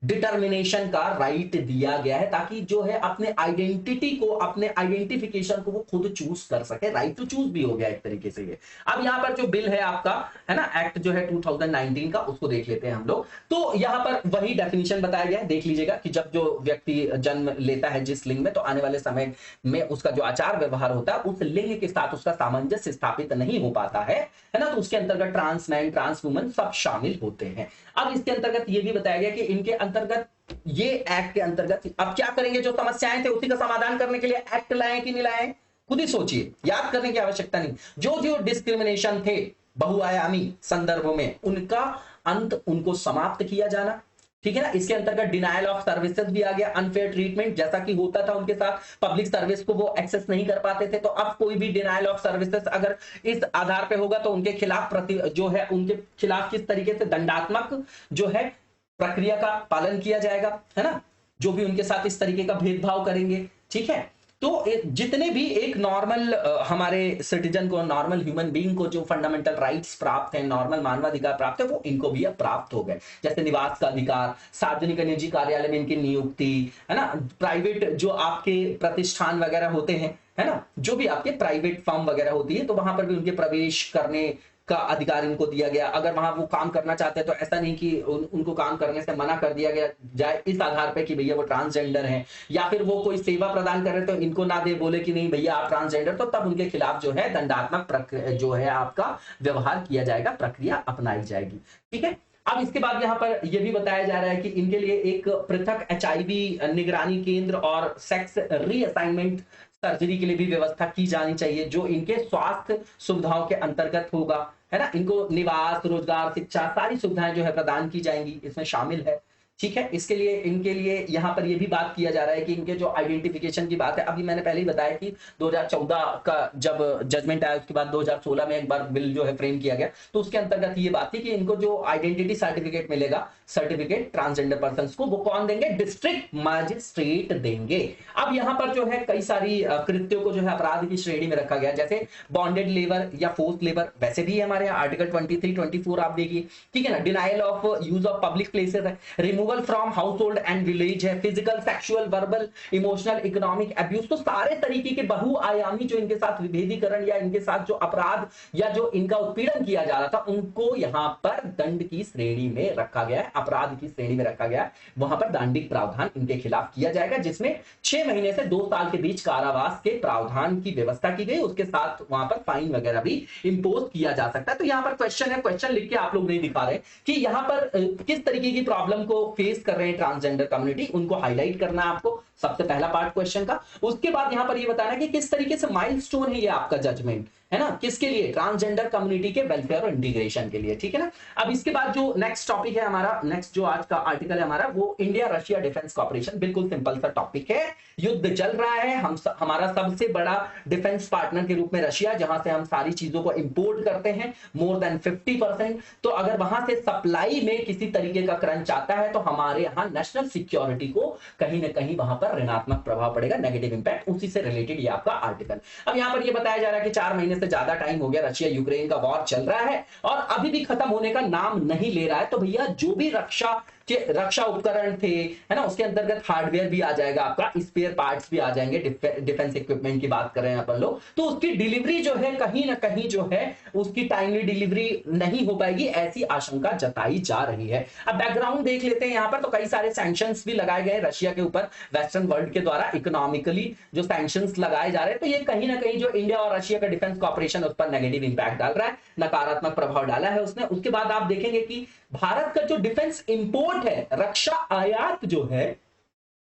डिटर्मिनेशन का राइट दिया गया है, ताकि जो है अपने आइडेंटिटी को, अपने आइडेंटिफिकेशन को वो खुद चूज कर सके। राइट टू चूज भी हो गया एक तरीके से ये। अब यहां पर जो बिल है आपका, है ना, एक्ट जो है 2019 का, उसको देख लेते हैं हम लोग। तो यहां पर वही डेफिनेशन बताया गया है, देख लीजिएगा कि जब जो व्यक्ति जन्म लेता है जिस लिंग में, तो आने वाले समय में उसका जो आचार व्यवहार होता है उस लिंग के साथ उसका सामंजस्य स्थापित नहीं हो पाता है ना, तो उसके अंतर्गत ट्रांस मैन, ट्रांस वुमन सब शामिल होते हैं। अब इसके अंतर्गत यह भी बताया गया कि इनके अंतर्गत, ये एक्ट के अंतर्गत अब क्या करेंगे, जो समस्याएं थे उसी का समाधान करने के लिए एक्ट लाएं कि नहीं लाएं, खुद ही सोचिए, याद करने की आवश्यकता नहीं। जो जो डिस्क्रिमिनेशन थे बहुआयामी संदर्भ में, उनका अंत, उनको समाप्त किया जाना। ठीक है ना, इसके अंतर्गत डिनायल ऑफ सर्विसेज भी आ गया, अनफेयर ट्रीटमेंट जैसा कि होता था उनके साथ, पब्लिक सर्विस को वो एक्सेस नहीं कर पाते थे, तो अब कोई भी डिनायल ऑफ सर्विसेज अगर इस आधार पे होगा तो उनके खिलाफ जो है उनके खिलाफ किस तरीके से दंडात्मक जो है प्रक्रिया का पालन किया जाएगा, है ना, जो भी उनके साथ इस तरीके का भेदभाव करेंगे। ठीक है, तो जितने भी एक नॉर्मल हमारे सिटीजन को, नॉर्मल ह्यूमन बीइंग को जो फंडामेंटल राइट्स प्राप्त हैं, नॉर्मल मानवाधिकार प्राप्त है, वो इनको भी अब प्राप्त हो गए। जैसे निवास का अधिकार, सार्वजनिक निजी कार्यालय में इनकी नियुक्ति, है ना, प्राइवेट जो आपके प्रतिष्ठान वगैरह होते हैं, है ना, जो भी आपके प्राइवेट फर्म वगैरह होती है, तो वहां पर भी उनके प्रवेश करने का अधिकार इनको दिया गया। अगर वहां वो काम करना चाहते हैं तो ऐसा नहीं कि उनको काम करने से मना कर दिया गया जाए इस आधार पे कि भैया वो ट्रांसजेंडर हैं, या फिर वो कोई सेवा प्रदान कर रहे हैं तो इनको ना दे, बोले कि नहीं भैया आप ट्रांसजेंडर, तो तब उनके खिलाफ जो है दंडात्मक जो है आपका व्यवहार किया जाएगा, प्रक्रिया अपनाई जाएगी। ठीक है, अब इसके बाद यहाँ पर यह भी बताया जा रहा है कि इनके लिए एक पृथक एचआईवी निगरानी केंद्र और सेक्स रीअसाइनमेंट सर्जरी के लिए भी व्यवस्था की जानी चाहिए, जो इनके स्वास्थ्य सुविधाओं के अंतर्गत होगा, है ना। इनको निवास, रोजगार, शिक्षा, सारी सुविधाएं जो है प्रदान की जाएंगी, इसमें शामिल है। ठीक है, इसके लिए इनके लिए यहाँ पर यह भी बात किया जा रहा है कि इनके जो आइडेंटिफिकेशन की बात है, अभी मैंने पहले ही बताया कि 2014 का जब जजमेंट आया उसके बाद 2016 में एक बार बिल जो है फ्रेम किया गया, तो उसके अंतर्गत ये बात थी कि इनको जो आइडेंटिटी सर्टिफिकेट मिलेगा, सर्टिफिकेट ट्रांसजेंडर पर्सन को, वो कौन देंगे, डिस्ट्रिक्ट मजिस्ट्रेट देंगे। अब यहाँ पर जो है कई सारी कृत्यों को जो है अपराध की श्रेणी में रखा गया, जैसे बॉन्डेड लेबर या फोर्स लेबर, वैसे भी हमारे यहाँ आर्टिकल 23, 24 आप देखिए। ठीक है ना, denial of use of public places है, removal from household and village है, physical, sexual, verbal, emotional, economic abuse, तो सारे तरीके के बहुआयामी जो इनके साथ विभेदीकरण या इनके साथ जो अपराध या जो इनका उत्पीड़न किया जा रहा था, उनको यहां पर दंड की श्रेणी में रखा गया है, अपराध की श्रेणी में रखा गया है। वहां पर दंडिक प्रावधान इनके खिलाफ किया जाएगा, जिसमें 6 महीने से 2 साल के बीच कारावास के प्रावधान की व्यवस्था की गई, उसके साथ वहां पर फाइन वगैरह भी इंपोज किया जा सकता है। तो यहाँ पर क्वेश्चन है, क्वेश्चन लिख के आप लोग नहीं दिखा रहे कि यहाँ पर किस तरीके की प्रॉब्लम को फेस कर रहे हैं ट्रांसजेंडर कम्युनिटी, उनको हाईलाइट करना है आपको, सबसे पहला पार्ट क्वेश्चन का। उसके बाद यहां पर ये बताना कि किस तरीके से माइलस्टोन है ये आपका जजमेंट, है ना, किसके लिए, ट्रांसजेंडर कम्युनिटी के वेलफेयर और इंटीग्रेशन के लिए, ठीक है ना। अब इसके बाद जो नेक्स्ट टॉपिक है हमारा, नेक्स्ट जो आज का आर्टिकल है हमारा, वो इंडिया रशिया डिफेंस कॉर्पोरेशन। बिल्कुल सिंपल सा टॉपिक है, युद्ध चल रहा है, हमारा सबसे बड़ा डिफेंस पार्टनर के रूप में रशिया, जहां से हम सारी चीजों को इंपोर्ट करते हैं मोर देन 50%। तो अगर वहां से सप्लाई में किसी तरीके का क्रंच आता है तो हमारे यहाँ नेशनल सिक्योरिटी को कहीं ना कहीं वहां पर ऋणात्मक प्रभाव पड़ेगा, नेगेटिव इंपैक्ट। उसी से रिलेटेड ये आपका आर्टिकल। अब यहां पर ये बताया जा रहा है कि 4 महीने से ज्यादा टाइम हो गया रशिया यूक्रेन का वॉर चल रहा है और अभी भी खत्म होने का नाम नहीं ले रहा है। तो भैया जो भी रक्षा उपकरण थे, है ना, उसके अंतर्गत हार्डवेयर भी आ जाएगा, आपका स्पेयर पार्ट्स भी आ जाएंगे, डिफेंस इक्विपमेंट की बात कर रहे हैं अपन लोग, तो उसकी डिलीवरी जो है कहीं ना कहीं जो है उसकी टाइमली डिलीवरी नहीं हो पाएगी, ऐसी आशंका जताई जा रही है। अब बैकग्राउंड देख लेते हैं यहां पर। तो कई सारे सैंक्शंस भी लगाए गए रशिया के ऊपर वेस्टर्न वर्ल्ड के द्वारा, इकोनॉमिकली जो सैंक्शंस लगाए जा रहे हैं, तो ये कहीं ना कहीं जो इंडिया और रशिया का डिफेंस कॉर्पोरेशन उस पर नेगेटिव इंपैक्ट डाल रहा है, नकारात्मक प्रभाव डाला है उसने। उसके बाद आप देखेंगे कि भारत का जो डिफेंस इंपोर्ट है, रक्षा आयात जो है,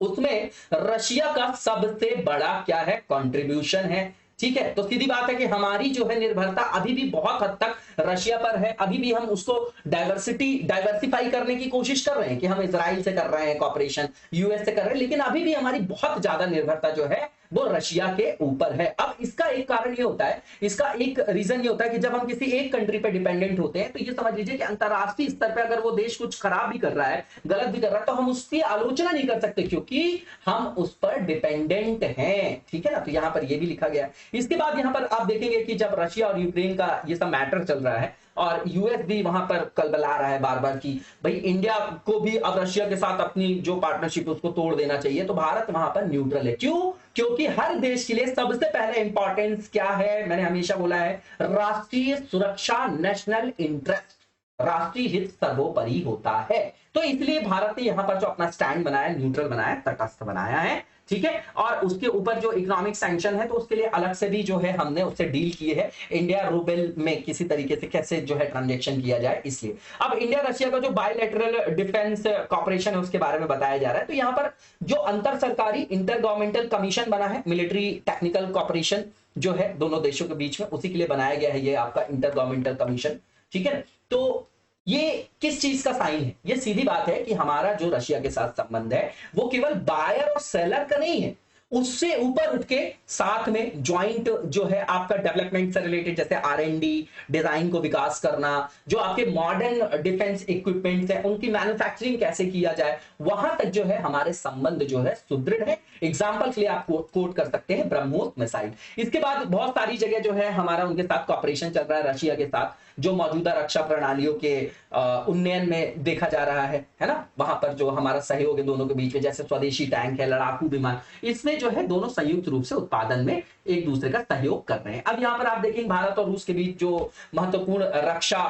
उसमें रशिया का सबसे बड़ा क्या है, कंट्रीब्यूशन है, ठीक है। तो सीधी बात है कि हमारी जो है निर्भरता अभी भी बहुत हद तक रशिया पर है। अभी भी हम उसको डाइवर्सिफाई करने की कोशिश कर रहे हैं कि हम इजराइल से कर रहे हैं कॉपरेशन, यूएस से कर रहे हैं, लेकिन अभी भी हमारी बहुत ज्यादा निर्भरता जो है वो रशिया के ऊपर है। अब इसका एक कारण ये होता है, इसका एक रीजन ये होता है कि जब हम किसी एक कंट्री पे डिपेंडेंट होते हैं तो ये समझ लीजिए कि अंतरराष्ट्रीय स्तर पे अगर वो देश कुछ खराब भी कर रहा है, गलत भी कर रहा है, तो हम उसकी आलोचना नहीं कर सकते क्योंकि हम उस पर डिपेंडेंट हैं, ठीक है ना। तो यहां पर ये भी लिखा गया है। इसके बाद यहां पर आप देखेंगे कि जब रशिया और यूक्रेन का ये सब मैटर चल रहा है और यूएस भी वहां पर कलबला रहा है बार बार कि भाई इंडिया को भी अब रशिया के साथ अपनी जो पार्टनरशिप उसको तोड़ देना चाहिए, तो भारत वहां पर न्यूट्रल है। क्यों? क्योंकि हर देश के लिए सबसे पहले इंपॉर्टेंस क्या है, मैंने हमेशा बोला है, राष्ट्रीय सुरक्षा, नेशनल इंटरेस्ट, राष्ट्रीय हित सर्वोपरि होता है। तो इसलिए भारत ने यहां पर जो अपना स्टैंड बनाया, न्यूट्रल बनाया, तटस्थ बनाया है, ठीक है। और उसके ऊपर जो इकोनॉमिक सैंक्शन है तो उसके लिए अलग से भी जो है हमने उससे डील किए है, इंडिया रूबेल में किसी तरीके से कैसे जो है ट्रांजैक्शन किया जाए, इसलिए। अब इंडिया रशिया का जो बायलैटरल डिफेंस कॉर्पोरेशन है उसके बारे में बताया जा रहा है। तो यहां पर जो अंतर सरकारी इंटर गवर्नमेंटल कमीशन बना है, मिलिट्री टेक्निकल कॉर्पोरेशन जो है दोनों देशों के बीच में, उसी के लिए बनाया गया है ये आपका इंटर गवर्नमेंटल कमीशन, ठीक है। तो ये किस चीज का साइन है? ये सीधी बात है कि हमारा जो रशिया के साथ संबंध है वो केवल बायर और सेलर का नहीं है, उससे ऊपर उठ के साथ में ज्वाइंट जो है आपका डेवलपमेंट से रिलेटेड, जैसे R&D, डिजाइन को विकास करना, जो आपके मॉडर्न डिफेंस इक्विपमेंट्स है उनकी मैन्युफैक्चरिंग कैसे किया जाए, वहां तक जो है हमारे संबंध जो है सुदृढ़ है। एग्जांपल के लिए आप कोट कर सकते हैं ब्रह्मोस मिसाइल। इसके बाद बहुत सारी जगह जो है हमारा उनके साथ कॉपरेशन चल रहा है रशिया के साथ, जो मौजूदा रक्षा प्रणालियों के उन्नयन में देखा जा रहा है ना, वहां पर जो हमारा सहयोग है दोनों के बीच में, जैसे स्वदेशी टैंक है, लड़ाकू विमान, इसमें जो है दोनों संयुक्त रूप से उत्पादन में एक दूसरे का सहयोग कर रहे हैं। अब यहाँ पर आप देखेंगे भारत और रूस के बीच जो महत्वपूर्ण रक्षा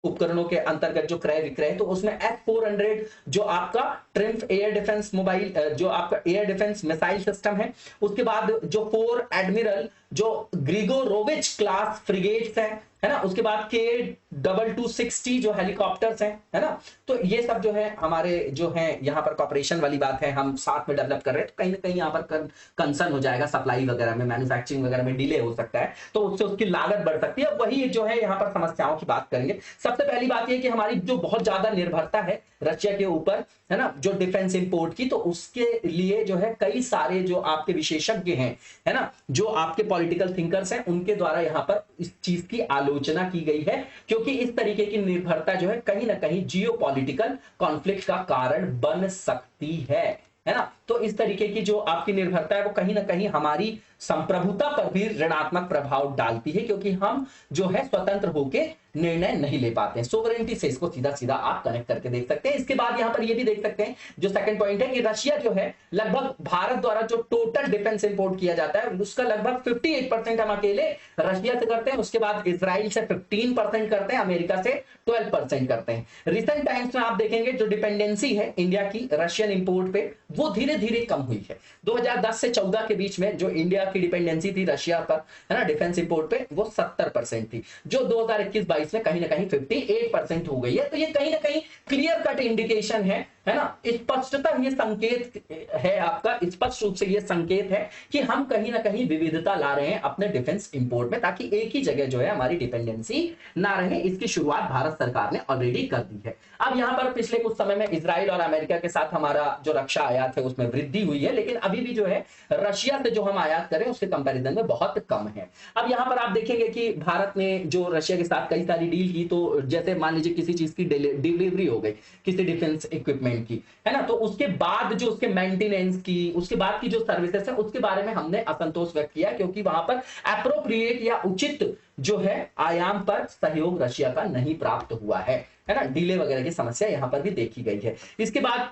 उपकरणों के अंतर्गत जो क्रय विक्रय है, तो उसमें S-400 जो आपका ट्रिम्फ एयर डिफेंस मोबाइल, जो आपका एयर डिफेंस मिसाइल सिस्टम है, उसके बाद जो 4 एडमिरल जो ग्रिगोरोविच क्लास फ्रिगेट्स हैं, है ना, उसके बाद K-2260 जो हेलीकॉप्टर्स हैं, है ना। तो ये सब जो है हमारे जो है यहाँ पर कॉपरेशन वाली बात है, हम साथ में डेवलप कर रहे हैं। तो कहीं ना कहीं यहाँ पर कंसर्न हो जाएगा, सप्लाई वगैरह में, मैन्युफैक्चरिंग वगैरह में डिले हो सकता है, तो उससे उसकी लागत बढ़ सकती है। अब वही जो है यहाँ पर समस्याओं की बात करेंगे। सबसे पहली बात ये कि हमारी जो बहुत ज्यादा निर्भरता है रशिया के ऊपर, है ना, जो डिफेंस इंपोर्ट की, तो उसके लिए जो है कई सारे जो आपके विशेषज्ञ हैं, है ना, जो आपके पॉलिटिकल थिंकर्स हैं, उनके द्वारा यहाँ पर इस चीज की आलोचना की गई है, क्योंकि इस तरीके की निर्भरता जो है कहीं ना कहीं जियोपॉलिटिकल कॉन्फ्लिक्ट का कारण बन सकती है ना। तो इस तरीके की जो आपकी निर्भरता है वो कहीं ना कहीं हमारी संप्रभुता पर भी ऋणात्मक प्रभाव डालती है, क्योंकि हम जो है स्वतंत्र होकर निर्णय नहीं ले पाते हैं। सोवरेनिटी से इसको सीधा सीधा आप कनेक्ट करके देख सकते हैं। इसके बाद यहां पर ये भी देख सकते हैं, जो सेकंड पॉइंट है कि रशिया जो है लगभग भारत द्वारा जो टोटल डिफेंस इंपोर्ट किया जाता है उसका लगभग 58% हम अकेले रशिया से करते हैं, उसके बाद इजराइल से 15% करते हैं, अमेरिका से 12% करते हैं। रिसेंट टाइम्स में आप देखेंगे जो डिपेंडेंसी है इंडिया की रशियन इंपोर्ट पे, वो धीरे धीरे कम हुई है। 2010 से 14 के बीच में जो इंडिया की डिपेंडेंसी थी रशिया पर, है ना, डिफेंस इंपोर्ट पे, वो 70% थी, जो 2021-22 में कहीं ना कहीं 58% हो गई है। तो ये कहीं ना कहीं क्लियर कट इंडिकेशन है है ना, स्पष्टता ये संकेत है आपका, स्पष्ट रूप से ये संकेत है कि हम कहीं ना कहीं विविधता ला रहे हैं अपने डिफेंस इंपोर्ट में, ताकि एक ही जगह जो है हमारी डिपेंडेंसी ना रहे। इसकी शुरुआत भारत सरकार ने ऑलरेडी कर दी है। अब यहाँ पर पिछले कुछ समय में इजराइल और अमेरिका के साथ हमारा जो रक्षा आयात है उसमें वृद्धि हुई है, लेकिन अभी भी जो है रशिया से जो हम आयात करें उसके कंपैरिजन में बहुत कम है। अब यहाँ पर आप देखेंगे कि भारत ने जो रशिया के साथ कई सारी डील की, तो जैसे मान लीजिए किसी चीज की डिलीवरी हो गई किसी डिफेंस इक्विपमेंट की, है ना, तो उसके बाद जो उसके मेंटेनेंस की, उसके बाद की जो सर्विसेज है उसके बारे में हमने असंतोष व्यक्त किया, क्योंकि वहां पर एप्रोप्रिएट या उचित जो है आयाम पर सहयोग रशिया का नहीं प्राप्त हुआ है ना, डिले वगैरह की समस्या यहां पर भी देखी गई है। इसके बाद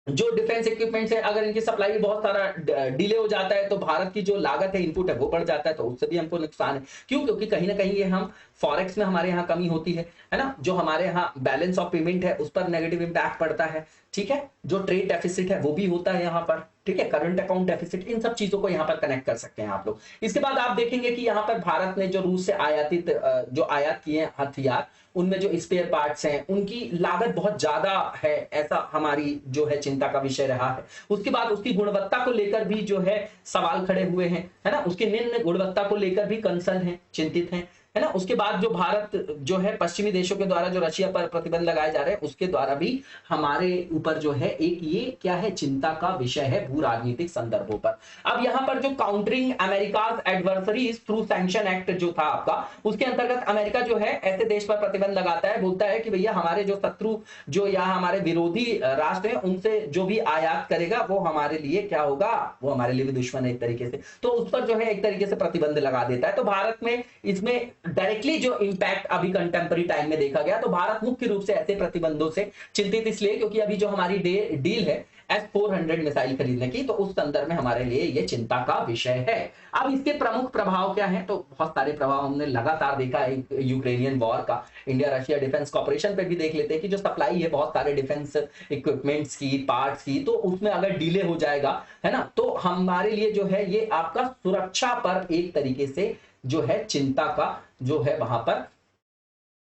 जो डिफेंस इक्विपमेंट्स है, अगर इनकी सप्लाई में बहुत सारा डिले हो जाता है तो भारत की जो लागत है, इनपुट है, वो बढ़ जाता है, तो उससे भी हमको नुकसान है। क्यों? क्योंकि कहीं ना कहीं ये हम फॉरेक्स में हमारे यहाँ कमी होती है ना, जो हमारे यहाँ बैलेंस ऑफ पेमेंट है उस पर नेगेटिव इंपैक्ट पड़ता है, ठीक है, जो ट्रेड डेफिसिट है वो भी होता है यहाँ पर, ठीक है, करंट अकाउंट डेफिसिट, इन सब चीजों को यहाँ पर कनेक्ट कर सकते हैं आप लोग। इसके बाद आप देखेंगे कि यहाँ पर भारत ने जो रूस से जो आयात किए हैं हथियार, उनमें जो स्पेयर पार्ट्स हैं उनकी लागत बहुत ज्यादा है, ऐसा हमारी जो है चिंता का विषय रहा है। उसके बाद उसकी गुणवत्ता को लेकर भी जो है सवाल खड़े हुए हैं, है ना, उसकी निम्न गुणवत्ता को लेकर भी कंसर्न है, चिंतित है ना। उसके बाद जो भारत जो है पश्चिमी देशों के द्वारा जो रशिया पर प्रतिबंध लगाए जा रहे हैं उसके द्वारा भी हमारे ऊपर जो है एक ये क्या है, चिंता का विषय है भू राजनीतिक संदर्भों पर। अब यहाँ पर जो countering America's adversaries through sanction act जो था आपका, उसके अंतर्गत अमेरिका जो है ऐसे देश पर प्रतिबंध लगाता है, बोलता है कि भैया हमारे जो शत्रु जो या हमारे विरोधी राष्ट्र है उनसे जो भी आयात करेगा वो हमारे लिए क्या होगा, वो हमारे लिए भी दुश्मन है एक तरीके से, तो उस पर जो है एक तरीके से प्रतिबंध लगा देता है। तो भारत में इसमें डायरेक्टली जो इंपैक्ट अभी कंटेम्पररी टाइम में देखा गया, तो भारत मुख्य रूप से ऐसे प्रतिबंधों से चिंतित इसलिए क्योंकि अभी जो हमारी डील है S-400 मिसाइल खरीदने की, तो उस संदर्भ में हमारे लिए ये चिंता का विषय है। अब इसके प्रमुख प्रभाव क्या हैं? तो बहुत सारे प्रभाव हमने लगातार देखा है यूक्रेनियन वॉर का। इंडिया रशिया डिफेंस कॉर्पोरेशन पे भी देख लेते हैं कि जो सप्लाई है बहुत सारे डिफेंस इक्विपमेंट्स की, पार्ट्स की, तो उसमें अगर डिले हो जाएगा, है ना, तो हमारे लिए जो है ये आपका सुरक्षा पर एक तरीके से जो है चिंता का जो है वहां पर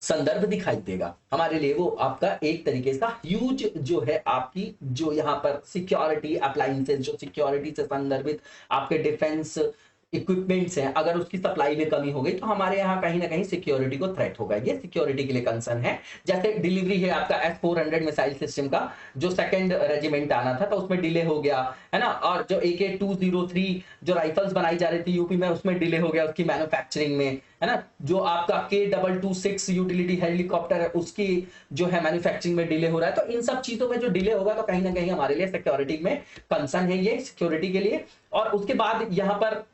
संदर्भ दिखाई देगा। हमारे लिए वो आपका एक तरीके से ह्यूज जो है आपकी जो यहाँ पर सिक्योरिटी अप्लायंसेस, जो सिक्योरिटी से संदर्भित आपके डिफेंस इक्विपमेंट्स हैं, अगर उसकी सप्लाई में कमी हो गई तो हमारे यहाँ कहीं ना कहीं सिक्योरिटी को थ्रेट होगा, ये सिक्योरिटी के लिए कंसर्न है। जैसे डिलीवरी है आपका S-400 मिसाइल सिस्टम का, जो सेकंड रेजिमेंट आना था तो उसमें डिले हो गया, है ना, और जो AK-203 जो राइफल्स बनाई जा रही थी यूपी में उसमें डिले हो गया उसकी मैन्युफैक्चरिंग में, है ना, जो आपका K-226 यूटिलिटी हेलीकॉप्टर है उसकी जो है मैन्युफैक्चरिंग में डिले हो रहा है। तो इन सब चीजों में जो डिले होगा तो कहीं ना कहीं हमारे लिए सिक्योरिटी में कंसर्न है, ये सिक्योरिटी के लिए। और उसके बाद यहाँ पर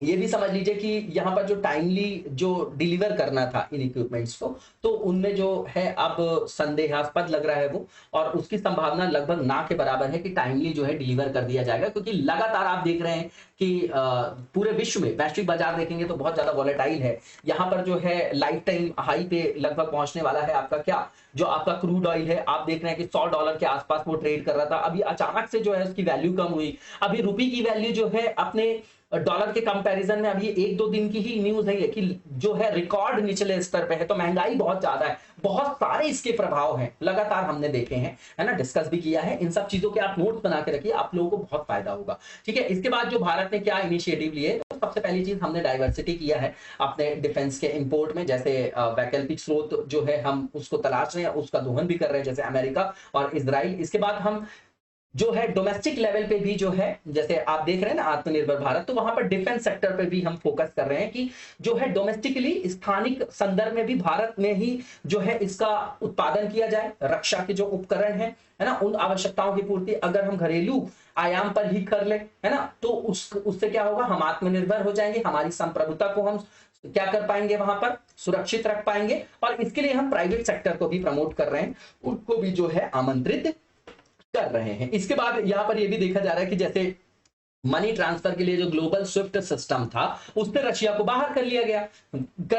ये भी समझ लीजिए कि यहाँ पर जो टाइमली जो डिलीवर करना था इन इक्विपमेंट्स को, तो उनमें जो है अब संदेहास्पद लग रहा है वो, और उसकी संभावना लगभग ना के बराबर है कि टाइमली जो है डिलीवर कर दिया जाएगा, क्योंकि लगातार आप देख रहे हैं कि पूरे विश्व में वैश्विक बाजार देखेंगे तो बहुत ज्यादा वॉलेटाइल है। यहाँ पर जो है लाइफ टाइम हाई पे लगभग पहुंचने वाला है आपका क्या, जो आपका क्रूड ऑयल है, आप देख रहे हैं कि $100 के आसपास वो ट्रेड कर रहा था, अभी अचानक से जो है उसकी वैल्यू कम हुई। अभी रुपये की वैल्यू जो है अपने डॉलर के कंपैरिजन में अभी 1-2 दिन की ही न्यूज है कि जो है रिकॉर्ड निचले स्तर पे है, तो महंगाई बहुत ज्यादा है, बहुत सारे इसके प्रभाव हैं, लगातार हमने देखे हैं, है ना, डिस्कस भी किया है। इन सब चीजों के आप नोट्स बना के रखिए, आप लोगों को बहुत फायदा होगा, ठीक है। इसके बाद जो भारत ने क्या इनिशिएटिव लिए, तो सबसे पहली चीज हमने डाइवर्सिटी किया है अपने डिफेंस के इंपोर्ट में, जैसे वैकल्पिक स्रोत जो है हम उसको तलाश रहे हैं, उसका दोहन भी कर रहे हैं, जैसे अमेरिका और इजराइल। इसके बाद हम जो है डोमेस्टिक लेवल पे भी जो है, जैसे आप देख रहे हैं ना आत्मनिर्भर भारत, तो वहां पर डिफेंस सेक्टर पे भी हम फोकस कर रहे हैं कि जो है डोमेस्टिकली स्थानिक संदर्भ में भी भारत में ही जो है इसका उत्पादन किया जाए, रक्षा के जो उपकरण है ना, उन आवश्यकताओं की पूर्ति अगर हम घरेलू आयाम पर ही कर ले, है ना, तो उससे क्या होगा, हम आत्मनिर्भर हो जाएंगे, हमारी संप्रभुता को हम क्या कर पाएंगे, वहां पर सुरक्षित रख पाएंगे। और इसके लिए हम प्राइवेट सेक्टर को भी प्रमोट कर रहे हैं, उनको भी जो है आमंत्रित कर रहे हैं। इसके बाद यहां पर यह भी देखा जा रहा है कि जैसे मनी ट्रांसफर के लिए जो ग्लोबल स्विफ्ट सिस्टम था उससे रशिया को बाहर कर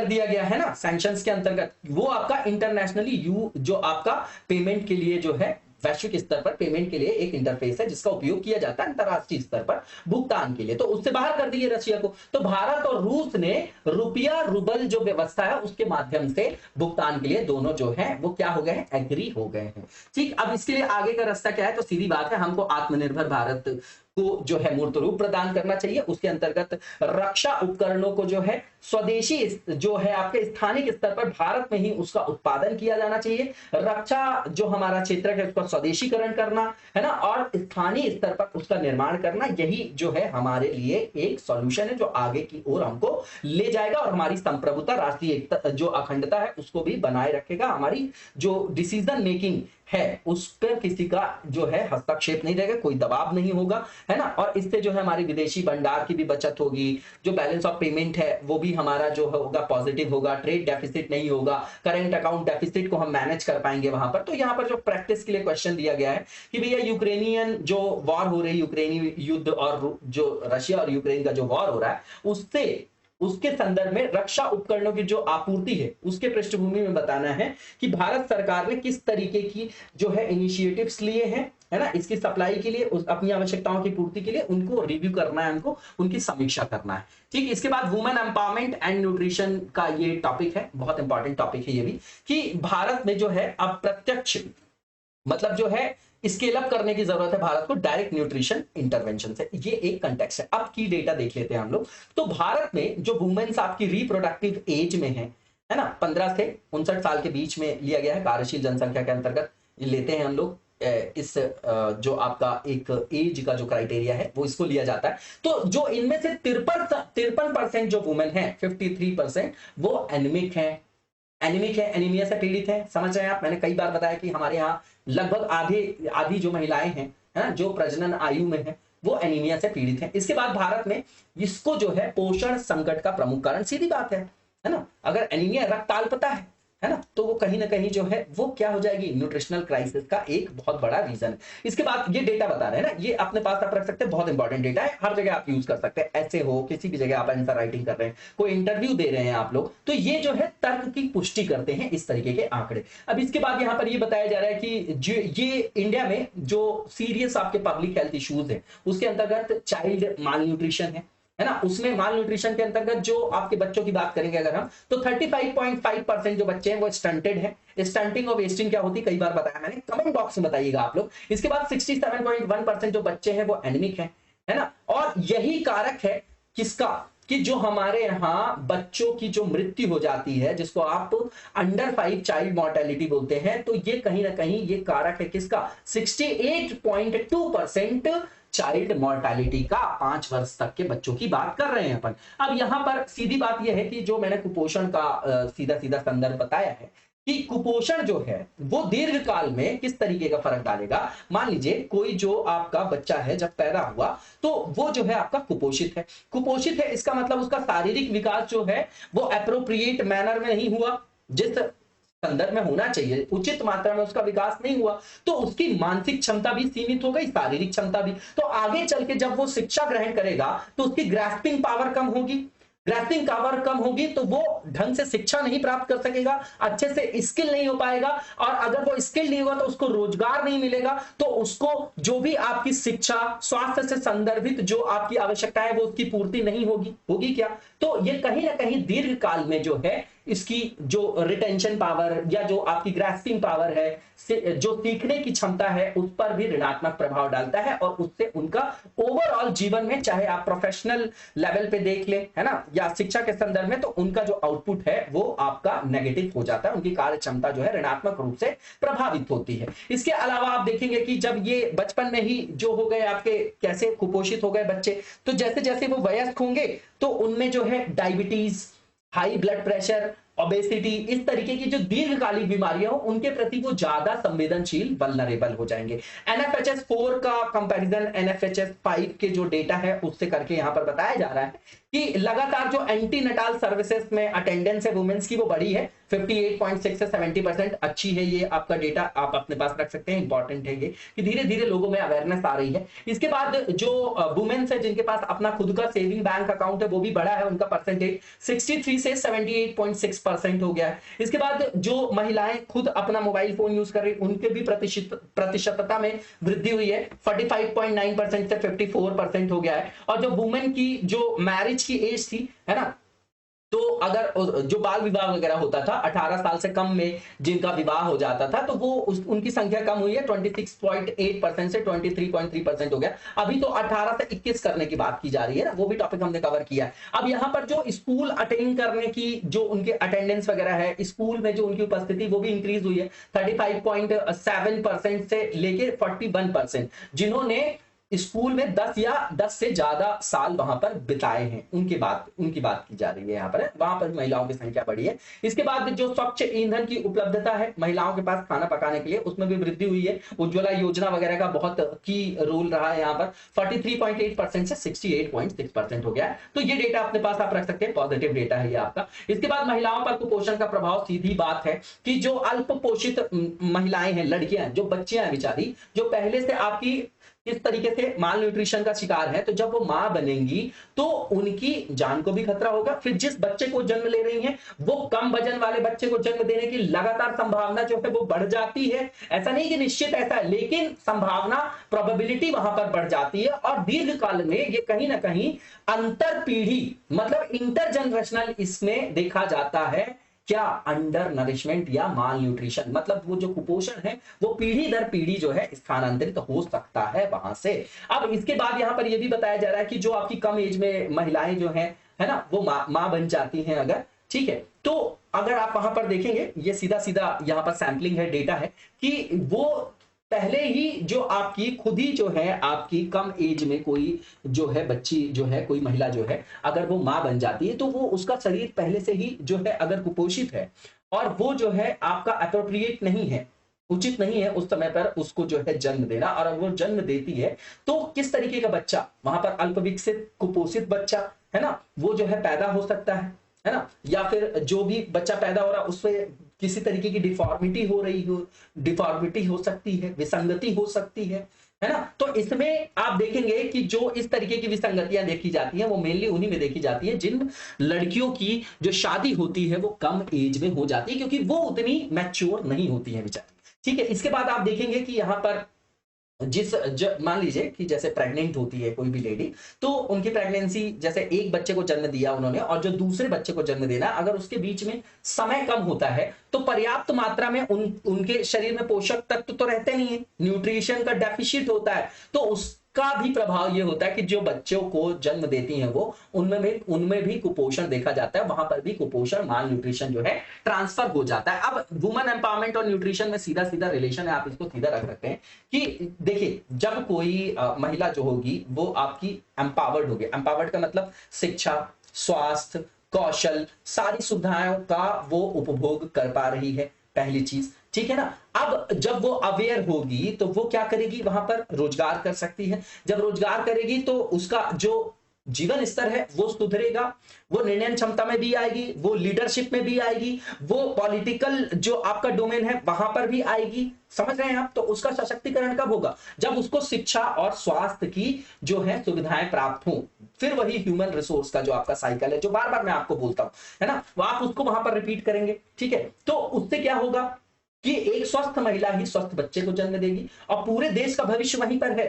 दिया गया है ना, सैंक्शंस के अंतर्गत। वो आपका इंटरनेशनली जो आपका पेमेंट के लिए जो है वैश्विक स्तर पर पेमेंट के लिए एक इंटरफेस है जिसका उपयोग किया जाता है अंतरराष्ट्रीय स्तर पर भुगतान के लिए, तो उससे बाहर कर दिए रशिया को। तो भारत और रूस ने रुपया रूबल जो व्यवस्था है उसके माध्यम से भुगतान के लिए दोनों जो है वो क्या हो गए हैं, एग्री हो गए हैं। ठीक, अब इसके लिए आगे का रास्ता क्या है, तो सीधी बात है, हमको आत्मनिर्भर भारत को जो है मूर्त रूप प्रदान करना चाहिए। उसके अंतर्गत रक्षा उपकरणों को जो है स्वदेशी जो है आपके स्थानिक स्तर पर भारत में ही उसका उत्पादन किया जाना चाहिए। रक्षा जो हमारा क्षेत्र है उसका स्वदेशीकरण करना है ना, और स्थानीय स्तर पर उसका निर्माण करना, यही जो है हमारे लिए एक सॉल्यूशन है जो आगे की ओर हमको ले जाएगा और हमारी संप्रभुता, राष्ट्रीय एकता, जो अखंडता है उसको भी बनाए रखेगा। हमारी जो डिसीजन मेकिंग है उस पर किसी का जो है हस्तक्षेप नहीं रहेगा, कोई दबाव नहीं होगा, है ना। और इससे जो है हमारी विदेशी भंडार की भी बचत होगी, जो बैलेंस ऑफ पेमेंट है वो भी हमारा जो होगा पॉजिटिव होगा, ट्रेड डेफिसिट नहीं होगा, करंट अकाउंट डेफिसिट को हम मैनेज कर पाएंगे वहां पर। तो यहाँ पर जो प्रैक्टिस के लिए क्वेश्चन दिया गया है कि भैया यूक्रेनियन जो वॉर हो रही है, यूक्रेनी युद्ध और जो रशिया और यूक्रेन का जो वॉर हो रहा है उससे उसके संदर्भ में रक्षा उपकरणों की जो आपूर्ति है उसके पृष्ठभूमि में बताना है कि भारत सरकार ने किस तरीके की जो है इनिशिएटिव्स लिए हैं, है ना, इसकी सप्लाई के लिए, अपनी आवश्यकताओं की पूर्ति के लिए उनको रिव्यू करना है, उनको उनकी समीक्षा करना है। ठीक, इसके बाद वुमेन एम्पावरमेंट एंड न्यूट्रिशन का ये टॉपिक है, बहुत इंपॉर्टेंट टॉपिक है ये भी, कि भारत में जो है अब प्रत्यक्ष मतलब जो है स्केल अप करने की जरूरत है भारत को डायरेक्ट न्यूट्रिशन इंटरवेंशन से। ये एक कंटेक्स्ट है। अब की डेटा देख लेते हैं हम लोग। तो भारत में जो वुमेन्स आपकी रिप्रोडक्टिव एज में है ना, 15 से 59 साल के बीच में लिया गया है, कार्यशील जनसंख्या के अंतर्गत लेते हैं हम लोग इस जो आपका एक एज का जो क्राइटेरिया है वो इसको लिया जाता है। तो जो इनमें से 53% जो वुमेन है, 53% वो एनीमिक है, एनीमिया से पीड़ित है। समझ रहे हैं आप, मैंने कई बार बताया कि हमारे यहाँ लगभग आधी जो महिलाएं हैं, है ना, जो प्रजनन आयु में है वो एनीमिया से पीड़ित है। इसके बाद भारत में इसको जो है पोषण संकट का प्रमुख कारण, सीधी बात है ना, अगर एनीमिया रक्तअल्पता है ना, तो वो कहीं ना कहीं जो है वो क्या हो जाएगी, न्यूट्रिशनल क्राइसिस का एक बहुत बड़ा रीजन है। इसके बाद ये डेटा बता रहे हैं ना, ये अपने पास आप रख सकते हैं, बहुत इंपॉर्टेंट डेटा है, हर जगह आप यूज कर सकते हैं, ऐसे हो किसी भी जगह आप आंसर राइटिंग कर रहे हैं, कोई इंटरव्यू दे रहे हैं आप लोग, तो ये जो है तर्क की पुष्टि करते हैं इस तरीके के आंकड़े। अब इसके बाद यहाँ पर ये बताया जा रहा है कि ये इंडिया में जो सीरियस आपके पब्लिक हेल्थ इश्यूज है उसके अंतर्गत चाइल्ड माल न्यूट्रिशन है ना, उसमें माल न्यूट्रिशन के अंतर्गत जो आपके बच्चों की बात करेंगे अगर हम, तो 35.5% जो बच्चे हैं वो स्टंटेड हैं। स्टंटिंग और वेस्टिंग क्या होती है कई बार बताया मैंने, कमेंट बॉक्स में बताइएगा आप लोग। इसके बाद 67.1% जो बच्चे हैं वो एनीमिक हैं, है ना, और यही कारक है किसका, कि जो हमारे यहाँ बच्चों की जो मृत्यु हो जाती है जिसको आप अंडर 5 चाइल्ड मोर्टेलिटी बोलते हैं, तो ये कहीं ना कहीं ये कारक है किसका, 68.2% चाइल्ड मोर्टेलिटी का, 5 वर्ष तक के बच्चों की बात कर रहे हैं अपन। अब यहां पर सीधी बात यह है कि जो मैंने कुपोषण का सीधा सीधा संदर्भ बताया है कि कुपोषण जो है वो दीर्घ काल में किस तरीके का फर्क डालेगा। मान लीजिए कोई जो आपका बच्चा है जब पैदा हुआ तो वो जो है आपका कुपोषित है, कुपोषित है इसका मतलब उसका शारीरिक विकास जो है वो एप्रोप्रिएट मैनर में नहीं हुआ, जिस संदर्भ में होना चाहिए उचित मात्रा में उसका विकास नहीं हुआ, तो उसकी मानसिक क्षमता भी सीमित हो गई, शारीरिक क्षमता भी। तो आगे चल के जब वो शिक्षा ग्रहण करेगा तो उसकी ग्रास्पिंग पावर कम होगी, ग्रास्पिंग पावर कम होगी तो वो ढंग से शिक्षा नहीं प्राप्त कर सकेगा, अच्छे से स्किल नहीं हो पाएगा, और अगर वो स्किल नहीं होगा तो उसको रोजगार नहीं मिलेगा, तो उसको जो भी आपकी शिक्षा स्वास्थ्य से संदर्भित जो आपकी आवश्यकता है वो उसकी पूर्ति नहीं होगी क्या। तो ये कहीं ना कहीं दीर्घ काल में जो है इसकी जो रिटेंशन पावर या जो आपकी ग्रास्पिंग पावर है, जो सीखने की क्षमता है, उस पर भी ऋणात्मक प्रभाव डालता है, और उससे उनका ओवरऑल जीवन में, चाहे आप प्रोफेशनल लेवल पे देख ले, है ना, या शिक्षा के संदर्भ में, तो उनका जो आउटपुट है वो आपका नेगेटिव हो जाता है, उनकी कार्य क्षमता जो है ऋणात्मक रूप से प्रभावित होती है। इसके अलावा आप देखेंगे कि जब ये बचपन में ही जो हो गए आपके कैसे कुपोषित हो गए बच्चे, तो जैसे जैसे वो वयस्क होंगे तो उनमें जो है diabetes, high blood pressure, obesity, इस तरीके की जो दीर्घकालिक बीमारियां हो उनके प्रति वो ज्यादा संवेदनशील, वल्नरेबल हो जाएंगे। NFHS 4 का कंपैरिजन NFHS 5 के जो डेटा है उससे करके यहां पर बताया जा रहा है कि लगातार जो एंटी नटाल सर्विसेज में अटेंडेंस है वुमेन्स की वो बढ़ी है 58.6 से 70%। अच्छी है ये आपका डेटा, आप अपने पास रख सकते हैं, इंपॉर्टेंट है ये कि धीरे धीरे लोगों में अवेयरनेस आ रही है। इसके बाद जो वुमेन्स है जिनके पास अपना खुद का सेविंग बैंक अकाउंट है वो भी बढ़ा है, उनका परसेंटेज 63 से 78.6% हो गया है। इसके बाद जो महिलाएं खुद अपना मोबाइल फोन यूज कर रही उनके भी प्रतिशतता में वृद्धि हुई है, 45.9% से 54% हो गया है। और जो वुमेन की जो मैरिज की एज थी, है ना, तो अगर जो बाल विवाह वगैरह होता था 18 साल से कम में जिनका विवाह हो जाता था, तो वो उनकी संख्या कम हुई है, 26.8% से 23.3% हो गया। अभी तो 18 से 21 करने की बात की जा रही है ना, वो भी टॉपिक हमने कवर किया है। अब यहाँ पर जो स्कूल अटेंड करने की जो उनके अटेंडेंस वगैरह है, स्कूल में जो उनकी उपस्थिति वो भी इंक्रीज हुई है 35.7% से लेके 41%। जिन्होंने स्कूल में 10 या 10 से ज्यादा साल वहां पर बिताए हैं उनकी बात की जा रही है यहाँ पर, वहां पर महिलाओं की संख्या बढ़ी है। इसके बाद जो स्वच्छ ईंधन की उपलब्धता है महिलाओं के पास खाना पकाने के लिए, उसमें भी वृद्धि हुई है। उज्ज्वला योजना वगैरह का बहुत की रोल रहा है यहाँ पर, 43.8% से 68.6% हो गया है। तो ये डेटा अपने पास आप रख सकते हैं, पॉजिटिव डेटा है ये आपका। इसके बाद महिलाओं पर कुपोषण का प्रभाव, सीधी बात है कि जो अल्प पोषित महिलाएं हैं, लड़कियां, जो बच्चियां हैं बेचारी, जो पहले से आपकी किस तरीके से माल न्यूट्रिशन का शिकार है, तो जब वो मां बनेंगी तो उनकी जान को भी खतरा होगा। फिर जिस बच्चे को जन्म ले रही हैं वो कम वजन वाले बच्चे को जन्म देने की लगातार संभावना जो है वो बढ़ जाती है। ऐसा नहीं कि निश्चित ऐसा है, लेकिन संभावना, प्रोबेबिलिटी वहां पर बढ़ जाती है। और दीर्घ काल में ये कहीं ना कहीं अंतर पीढ़ी मतलब इंटरजेनरेशनल इसमें देखा जाता है क्या, अंडर नरिशमेंट या माल न्यूट्रिशन, मतलब वो जो कुपोषण है वो पीढ़ी दर पीढ़ी जो है स्थानांतरित हो सकता है वहां से। अब इसके बाद यहाँ पर ये भी बताया जा रहा है कि जो आपकी कम एज में महिलाएं जो है ना, वो मां बन जाती हैं अगर, ठीक है, तो अगर आप वहां पर देखेंगे ये सीधा सीधा यहाँ पर सैंपलिंग है, डेटा है कि वो पहले ही जो आपकी खुद ही जो है आपकी कम एज में कोई जो है बच्ची जो है, कोई महिला जो है अगर वो मां बन जाती है तो वो उसका शरीर पहले से ही जो है अगर कुपोषित है और वो जो है आपका अप्रोप्रिएट नहीं है, उचित नहीं है उस समय पर उसको जो है जन्म देना, और अगर वो जन्म देती है तो किस तरीके का बच्चा वहां पर, अल्प विकसित कुपोषित बच्चा है ना, वो जो है पैदा हो सकता है ना, या फिर जो भी बच्चा पैदा हो रहा है उसमें किसी तरीके की डिफॉर्मिटी हो सकती है, विसंगति हो सकती है ना। तो इसमें आप देखेंगे कि जो इस तरीके की विसंगतियां देखी जाती हैं वो मेनली उन्हीं में देखी जाती है जिन लड़कियों की जो शादी होती है वो कम एज में हो जाती है, क्योंकि वो उतनी मैच्योर नहीं होती है बेचारी, ठीक है। इसके बाद आप देखेंगे कि यहाँ पर मान लीजिए कि जैसे प्रेग्नेंट होती है कोई भी लेडी, तो उनकी प्रेगनेंसी जैसे एक बच्चे को जन्म दिया उन्होंने और जो दूसरे बच्चे को जन्म देना, अगर उसके बीच में समय कम होता है तो पर्याप्त मात्रा में उनके शरीर में पोषक तत्व तो रहते नहीं है, न्यूट्रिशन का डेफिशिट होता है, तो उसका भी प्रभाव ये होता है कि जो बच्चों को जन्म देती हैं वो उनमें भी कुपोषण देखा जाता है, वहां पर भी कुपोषण, माल न्यूट्रिशन जो है ट्रांसफर हो जाता है। अब वुमेन एम्पावरमेंट और न्यूट्रिशन में सीधा सीधा रिलेशन है, आप इसको सीधा रख सकते हैं कि देखिए जब कोई महिला जो होगी वो आपकी एम्पावर्ड होगी, एम्पावर्ड का मतलब शिक्षा, स्वास्थ्य, कौशल, सारी सुविधाओं का वो उपभोग कर पा रही है, पहली चीज, ठीक है ना। अब जब वो अवेयर होगी तो वो क्या करेगी, वहां पर रोजगार कर सकती है, जब रोजगार करेगी तो उसका जो जीवन स्तर है वो सुधरेगा, वो निर्णय क्षमता में भी आएगी, वो लीडरशिप में भी आएगी, वो पॉलिटिकल जो आपका डोमेन है वहां पर भी आएगी, समझ रहे हैं आप। तो उसका सशक्तिकरण कब होगा, जब उसको शिक्षा और स्वास्थ्य की जो है सुविधाएं प्राप्त हो, फिर वही ह्यूमन रिसोर्स का जो आपका साइकिल है जो बार बार मैं आपको बोलता हूं, है ना, वो आप उसको वहां पर रिपीट करेंगे, ठीक है। तो उससे क्या होगा कि एक स्वस्थ महिला ही स्वस्थ बच्चे को जन्म देगी और पूरे देश का भविष्य वहीं पर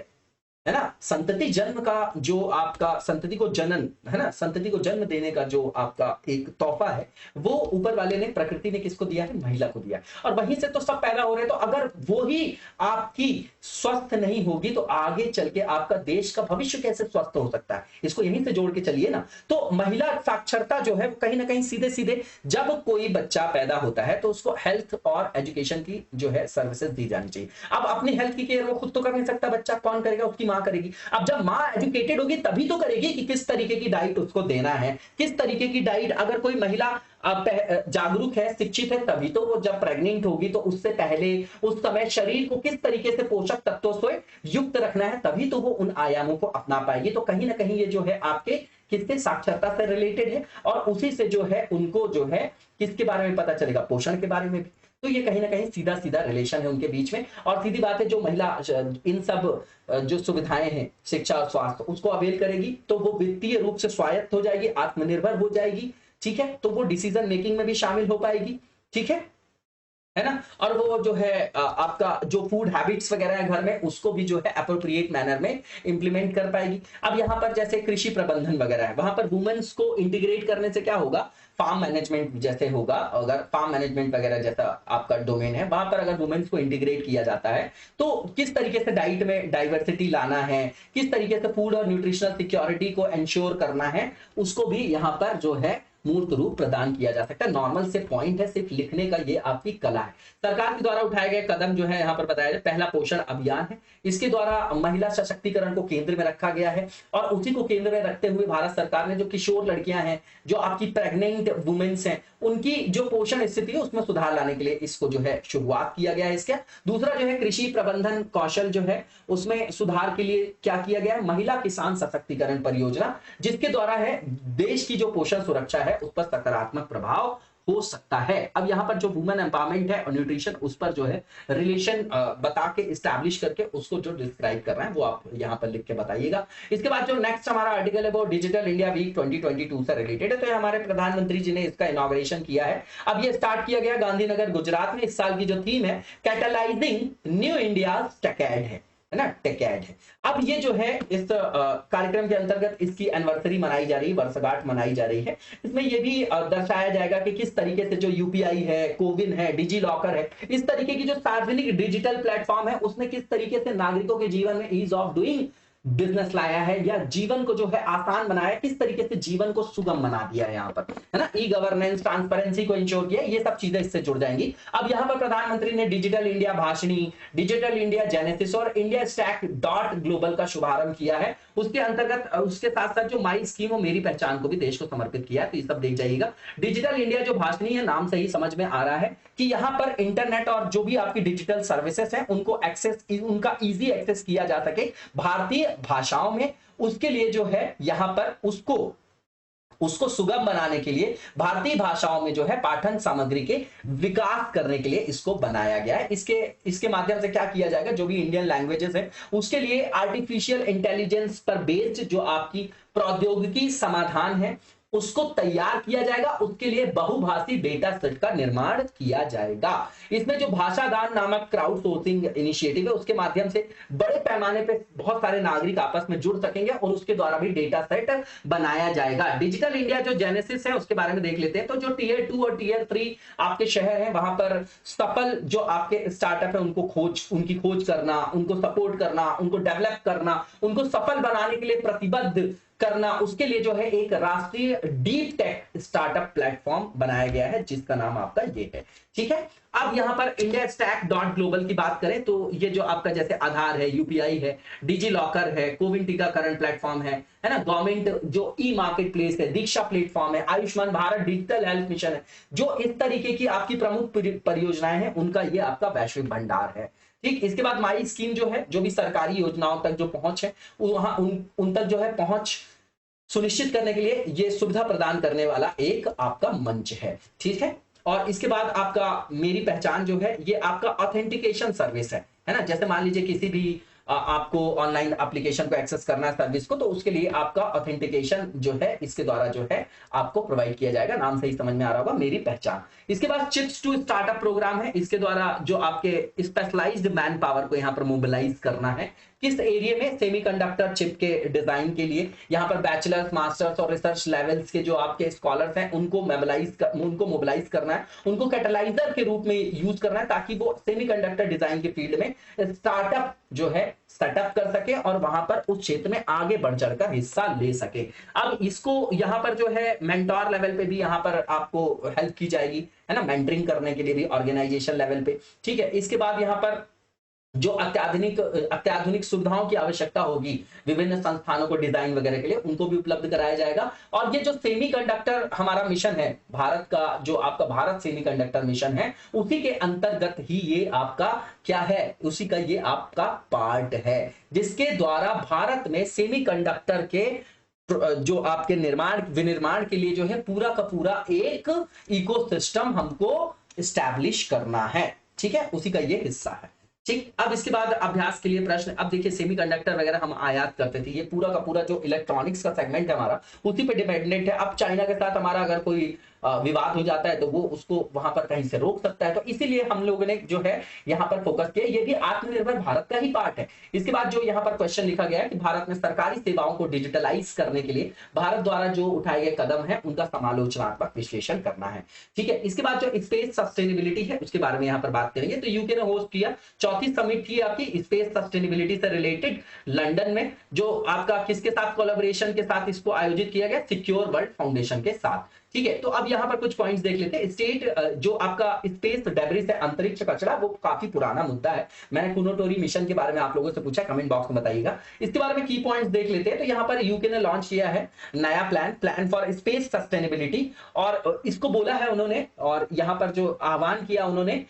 है ना। संतति जन्म का जो आपका संतति को जनन है ना, संतति को जन्म देने का जो आपका एक तोहफा है वो ऊपर वाले ने, प्रकृति ने किसको दिया है, महिला को दिया है, और वहीं से तो सब पैदा हो रहे हैं। तो अगर वो ही आपकी स्वस्थ नहीं होगी तो आगे चल के आपका देश का भविष्य कैसे स्वस्थ हो सकता है, इसको यहीं से जोड़ के चलिए ना। तो महिला साक्षरता जो है कहीं ना कहीं सीधे सीधे जब कोई बच्चा पैदा होता है तो उसको हेल्थ और एजुकेशन की जो है सर्विसेज दी जानी चाहिए। अब अपनी हेल्थ की केयर वो खुद तो कर नहीं सकता, बच्चा कौन करेगा, उसकी मां करेगी। अब जब मां एजुकेटेड होगी तभी तो करेगी कि किस तरीके की डाइट उसको देना है, किस तरीके की डाइट, अगर कोई महिला जागरूक है, शिक्षित है, तभी तो वो जब प्रेग्नेंट होगी तो उससे पहले उस समय शरीर को किस तरीके से पोषक तत्वों से युक्त रखना है, तभी तो वो उन आयामों को अपना पाएगी। तो कहीं ना कहीं ये जो है आपके किससे साक्षरता से रिलेटेड है और उसी से जो है उनको जो है किसके बारे में पता चलेगा, पोषण के बारे में भी। तो ये कहीं ना कहीं सीधा सीधा रिलेशन है उनके बीच में। और सीधी बात है, जो महिला इन सब जो सुविधाएं हैं शिक्षा और स्वास्थ्य उसको अवेल करेगी तो वो वित्तीय रूप से स्वायत्त हो जाएगी, आत्मनिर्भर हो जाएगी, ठीक है। तो वो डिसीजन मेकिंग में भी शामिल हो पाएगी, ठीक है ना। और वो जो है आपका जो फूड हैबिट्स वगैरह है घर में उसको भी जो है अप्रोप्रिएट मैनर में इंप्लीमेंट कर पाएगी। अब यहाँ पर जैसे कृषि प्रबंधन वगैरह है, वहां पर वुमेन्स को इंटीग्रेट करने से क्या होगा, फार्म मैनेजमेंट जैसे होगा, अगर फार्म मैनेजमेंट वगैरह जैसा आपका डोमेन है वहां पर अगर वुमेन्स को इंटीग्रेट किया जाता है तो किस तरीके से डाइट में डाइवर्सिटी लाना है, किस तरीके से फूड और न्यूट्रिशनल सिक्योरिटी को एंश्योर करना है, उसको भी यहाँ पर जो है मूर्त रूप प्रदान किया जा सकता है। नॉर्मल से पॉइंट है, सिर्फ लिखने का ये आपकी कला है। सरकार के द्वारा उठाए गए कदम जो है यहाँ पर बताया जाए, पहला पोषण अभियान है, इसके द्वारा महिला सशक्तिकरण को केंद्र में रखा गया है और उसी को केंद्र में रखते हुए भारत सरकार ने जो किशोर लड़कियां हैं, जो आपकी प्रेग्नेंट वुमेन्स हैं, उनकी जो पोषण स्थिति है उसमें सुधार लाने के लिए इसको जो है शुरुआत किया गया है इसका। दूसरा जो है कृषि प्रबंधन कौशल जो है उसमें सुधार के लिए क्या किया गया है, महिला किसान सशक्तिकरण परियोजना, जिसके द्वारा है देश की जो पोषण सुरक्षा है उस पर सकारात्मक प्रभाव हो सकता है। अब यहाँ पर जो वुमेन एम्पावरमेंट है और न्यूट्रिशन उस पर जो है रिलेशन बता के एस्टैब्लिश करके उसको जो डिस्क्राइब कर रहे हैं वो आप यहाँ पर लिख के बताइएगा। इसके बाद जो नेक्स्ट हमारा आर्टिकल है वो डिजिटल इंडिया वीक 2022 से रिलेटेड है। तो हमारे प्रधानमंत्री जी ने इसका इनॉग्रेशन किया है। अब ये स्टार्ट किया गया गांधीनगर गुजरात में। इस साल की जो थीम है कैटलाइजिंग न्यू इंडिया टेकैड है ना, टेकैड है। अब ये जो है इस कार्यक्रम के अंतर्गत इसकी एनिवर्सरी मनाई जा रही है, वर्षगांठ मनाई जा रही है। इसमें ये भी दर्शाया जाएगा कि किस तरीके से जो यूपीआई है, कोविन है, डिजी लॉकर है, इस तरीके की जो सार्वजनिक डिजिटल प्लेटफॉर्म है उसने किस तरीके से नागरिकों के जीवन में ईज ऑफ डूइंग बिजनेस लाया है या जीवन को जो है आसान बनाया, किस तरीके से जीवन को सुगम बना दिया है यहाँ पर, है ना। ई गवर्नेंस, ट्रांसपेरेंसी को इंश्योर किया, ये सब चीजें इससे जुड़ जाएंगी। अब यहाँ पर प्रधानमंत्री ने digital India Bhashini, digital India genesis और इंडिया स्टैक डॉट ग्लोबल का शुभारंभ किया है। उसके अंतर्गत उसके साथ साथ जो माई स्कीम और मेरी पहचान को भी देश को समर्पित किया है, तो ये सब देख जाइएगा। डिजिटल इंडिया जो भाषणी है, नाम से ही समझ में आ रहा है कि यहाँ पर इंटरनेट और जो भी आपकी डिजिटल सर्विसेज है उनको एक्सेस, उनका इजी एक्सेस किया जा सके भारतीय भाषाओं में। उसके लिए जो है यहां पर उसको सुगम बनाने के लिए भारतीय भाषाओं में जो है पाठन सामग्री के विकास करने के लिए इसको बनाया गया है। इसके माध्यम से क्या किया जाएगा, जो भी इंडियन लैंग्वेजेस है उसके लिए आर्टिफिशियल इंटेलिजेंस पर बेस्ड जो आपकी प्रौद्योगिकी समाधान है उसको तैयार किया जाएगा। उसके लिए बहुभाषी डेटा सेट का निर्माण किया जाएगा। इसमें जो भाषा दान नामक क्राउड सोर्सिंग इनिशिएटिव है उसके माध्यम से बड़े पैमाने पे बहुत सारे नागरिक आपस में जुड़ सकेंगे और उसके द्वारा भी डेटा सेट बनाया जाएगा। डिजिटल इंडिया जो जेनेसिस है उसके बारे में देख लेते हैं। तो जो टीयर 2 और टीयर 3 आपके शहर हैं वहां पर सफल जो आपके स्टार्टअप है उनकी खोज करना, उनको सपोर्ट करना, उनको डेवलप करना, उनको सफल बनाने के लिए प्रतिबद्ध करना, उसके लिए जो है एक राष्ट्रीय डीप टेक स्टार्टअप प्लेटफॉर्म बनाया गया है जिसका नाम आपका ये है, ठीक है। अब यहां पर इंडिया स्टैक डॉट ग्लोबल की बात करें तो ये जो आपका जैसे आधार है, यूपीआई है, डिजी लॉकर है, कोविन टीकाकरण प्लेटफॉर्म है ना, गवर्नमेंट जो ई मार्केट प्लेस है, दीक्षा प्लेटफॉर्म है, Ayushman Bharat digital health mission है, जो इस तरीके की आपकी प्रमुख परियोजनाएं हैं उनका ये आपका वैश्विक भंडार है, ठीक। इसके बाद माई स्कीम जो है, जो भी सरकारी योजनाओं तक जो पहुंच है वहां उन तक जो है पहुंच सुनिश्चित करने के लिए ये सुविधा प्रदान करने वाला एक आपका मंच है, ठीक है। और इसके बाद आपका मेरी पहचान जो है ये आपका ऑथेंटिकेशन सर्विस है ना। जैसे मान लीजिए किसी भी आपको ऑनलाइन एप्लीकेशन को एक्सेस करना है सर्विस को, तो उसके लिए आपका ऑथेंटिकेशन जो है इसके द्वारा जो है आपको प्रोवाइड किया जाएगा। नाम से ही समझ में आ रहा होगा, मेरी पहचान। इसके बाद चिप्स टू स्टार्टअप प्रोग्राम है। इसके द्वारा जो आपके स्पेशलाइज्ड मैन पावर को यहाँ पर मोबिलाइज करना है, किस एरिया में, सेमीकंडक्टर चिप के डिजाइन के लिए यहाँ पर बैचलर्स, मास्टर्स और रिसर्च लेवल्स के जो आपके स्कॉलर्स हैं उनको मोबिलाइज करना है, उनको कैटलाइजर के रूप में यूज करना है ताकि वो सेमीकंडक्टर डिजाइन के फील्ड में स्टार्टअप जो है सेटअप कर सके और वहां पर उस क्षेत्र में आगे बढ़ चढ़कर हिस्सा ले सके। अब इसको यहाँ पर जो है मेंटोर लेवल पे भी यहाँ पर आपको हेल्प की जाएगी, है ना, मेंटरिंग करने के लिए भी ऑर्गेनाइजेशन लेवल पे, ठीक है। इसके बाद यहाँ पर जो अत्याधुनिक सुविधाओं की आवश्यकता होगी विभिन्न संस्थानों को डिजाइन वगैरह के लिए, उनको भी उपलब्ध कराया जाएगा। और ये जो सेमीकंडक्टर हमारा मिशन है भारत का, जो आपका भारत सेमीकंडक्टर मिशन है, उसी के अंतर्गत ही ये आपका क्या है, उसी का ये आपका पार्ट है, जिसके द्वारा भारत में सेमीकंडक्टर के जो आपके विनिर्माण के लिए जो है पूरा का पूरा एक इकोसिस्टम हमको स्टैब्लिश करना है। ठीक है, उसी का ये हिस्सा है। ठीक, अब इसके बाद अभ्यास के लिए प्रश्न। अब देखिए सेमीकंडक्टर वगैरह हम आयात करते थे, ये पूरा का पूरा जो इलेक्ट्रॉनिक्स का सेगमेंट है हमारा उसी पे डिपेंडेंट है। अब चाइना के साथ हमारा अगर कोई विवाद हो जाता है तो वो उसको वहां पर कहीं से रोक सकता है, तो इसीलिए हम लोगों ने जो है यहाँ पर फोकस किया। ये भी आत्मनिर्भर भारत का ही पार्ट है। इसके बाद जो यहाँ पर क्वेश्चन लिखा गया है कि भारत में सरकारी सेवाओं को डिजिटलाइज करने के लिए भारत द्वारा जो उठाए गए कदम है उनका समालोचनात्मक विश्लेषण करना है। ठीक है, इसके बाद जो स्पेस सस्टेनेबिलिटी है उसके बारे में यहाँ पर बात करेंगे। तो यूके ने होस्ट किया, चौथी समिट थी आपकी स्पेस सस्टेनेबिलिटी से रिलेटेड लंदन में, जो आपका किसके साथ कोलैबोरेशन के साथ इसको आयोजित किया गया, सिक्योर वर्ल्ड फाउंडेशन के साथ। ठीक है, तो अब यहाँ पर कुछ पॉइंट्स देख लेते हैं। स्टेट जो आपका स्पेस डेब्रिस है, अंतरिक्ष कचरा, वो काफी पुराना मुद्दा है। मैंने कुनोटोरी मिशन के बारे में आप लोगों से पूछा, कमेंट बॉक्स में बताइएगा। इसके बारे में की पॉइंट्स देख लेते हैं। तो यहाँ पर यूके ने लॉन्च किया है नया प्लान फॉर स्पेस सस्टेनेबिलिटी, और इसको बोला है उन्होंने, और यहाँ पर जो आह्वान किया उन्होंने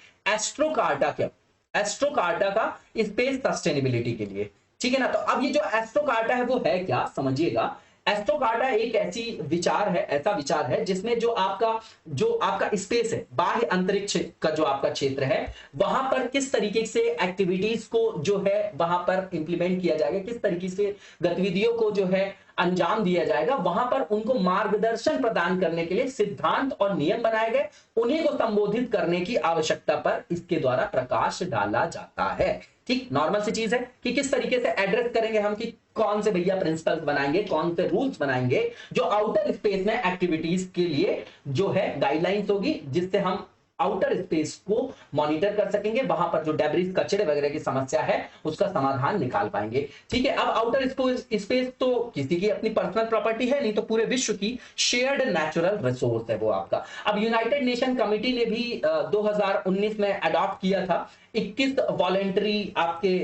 एस्ट्रोकार्टा का स्पेस सस्टेनेबिलिटी के लिए। ठीक है ना, तो अब ये जो एस्ट्रोकार्टा है वो है क्या, समझिएगा। एस्ट्रोकार्टा एक ऐसा विचार है जिसमें जो आपका स्पेस है, बाह्य अंतरिक्ष का जो आपका क्षेत्र है, वहां पर किस तरीके से एक्टिविटीज को जो है वहां पर इंप्लीमेंट किया जाएगा, किस तरीके से गतिविधियों को जो है अंजाम दिया जाएगा, वहां पर उनको मार्गदर्शन प्रदान करने के लिए सिद्धांत और नियम बनाए गए, उन्हीं को संबोधित करने की आवश्यकता पर इसके द्वारा प्रकाश डाला जाता है। ठीक, नॉर्मल सी चीज है कि किस तरीके से एड्रेस करेंगे हम, कि कौन से भैया प्रिंसिपल्स बनाएंगे, कौन से रूल्स बनाएंगे जो आउटर स्पेस में एक्टिविटीज के लिए जो है गाइडलाइंस होगी, जिससे हम आउटर स्पेस को मॉनिटर कर सकेंगे, वहां पर जो डेब्रिस कचरे वगैरह की समस्या है उसका समाधान निकाल पाएंगे। ठीक है, अब आउटर स्पेस तो किसी की अपनी पर्सनल प्रॉपर्टी है नहीं, तो पूरे विश्व की शेयर्ड नेचुरल रिसोर्स है वो आपका। अब यूनाइटेड नेशन कमिटी ने भी 2019 में अडॉप्ट किया था 21 वॉलेंटरी आपके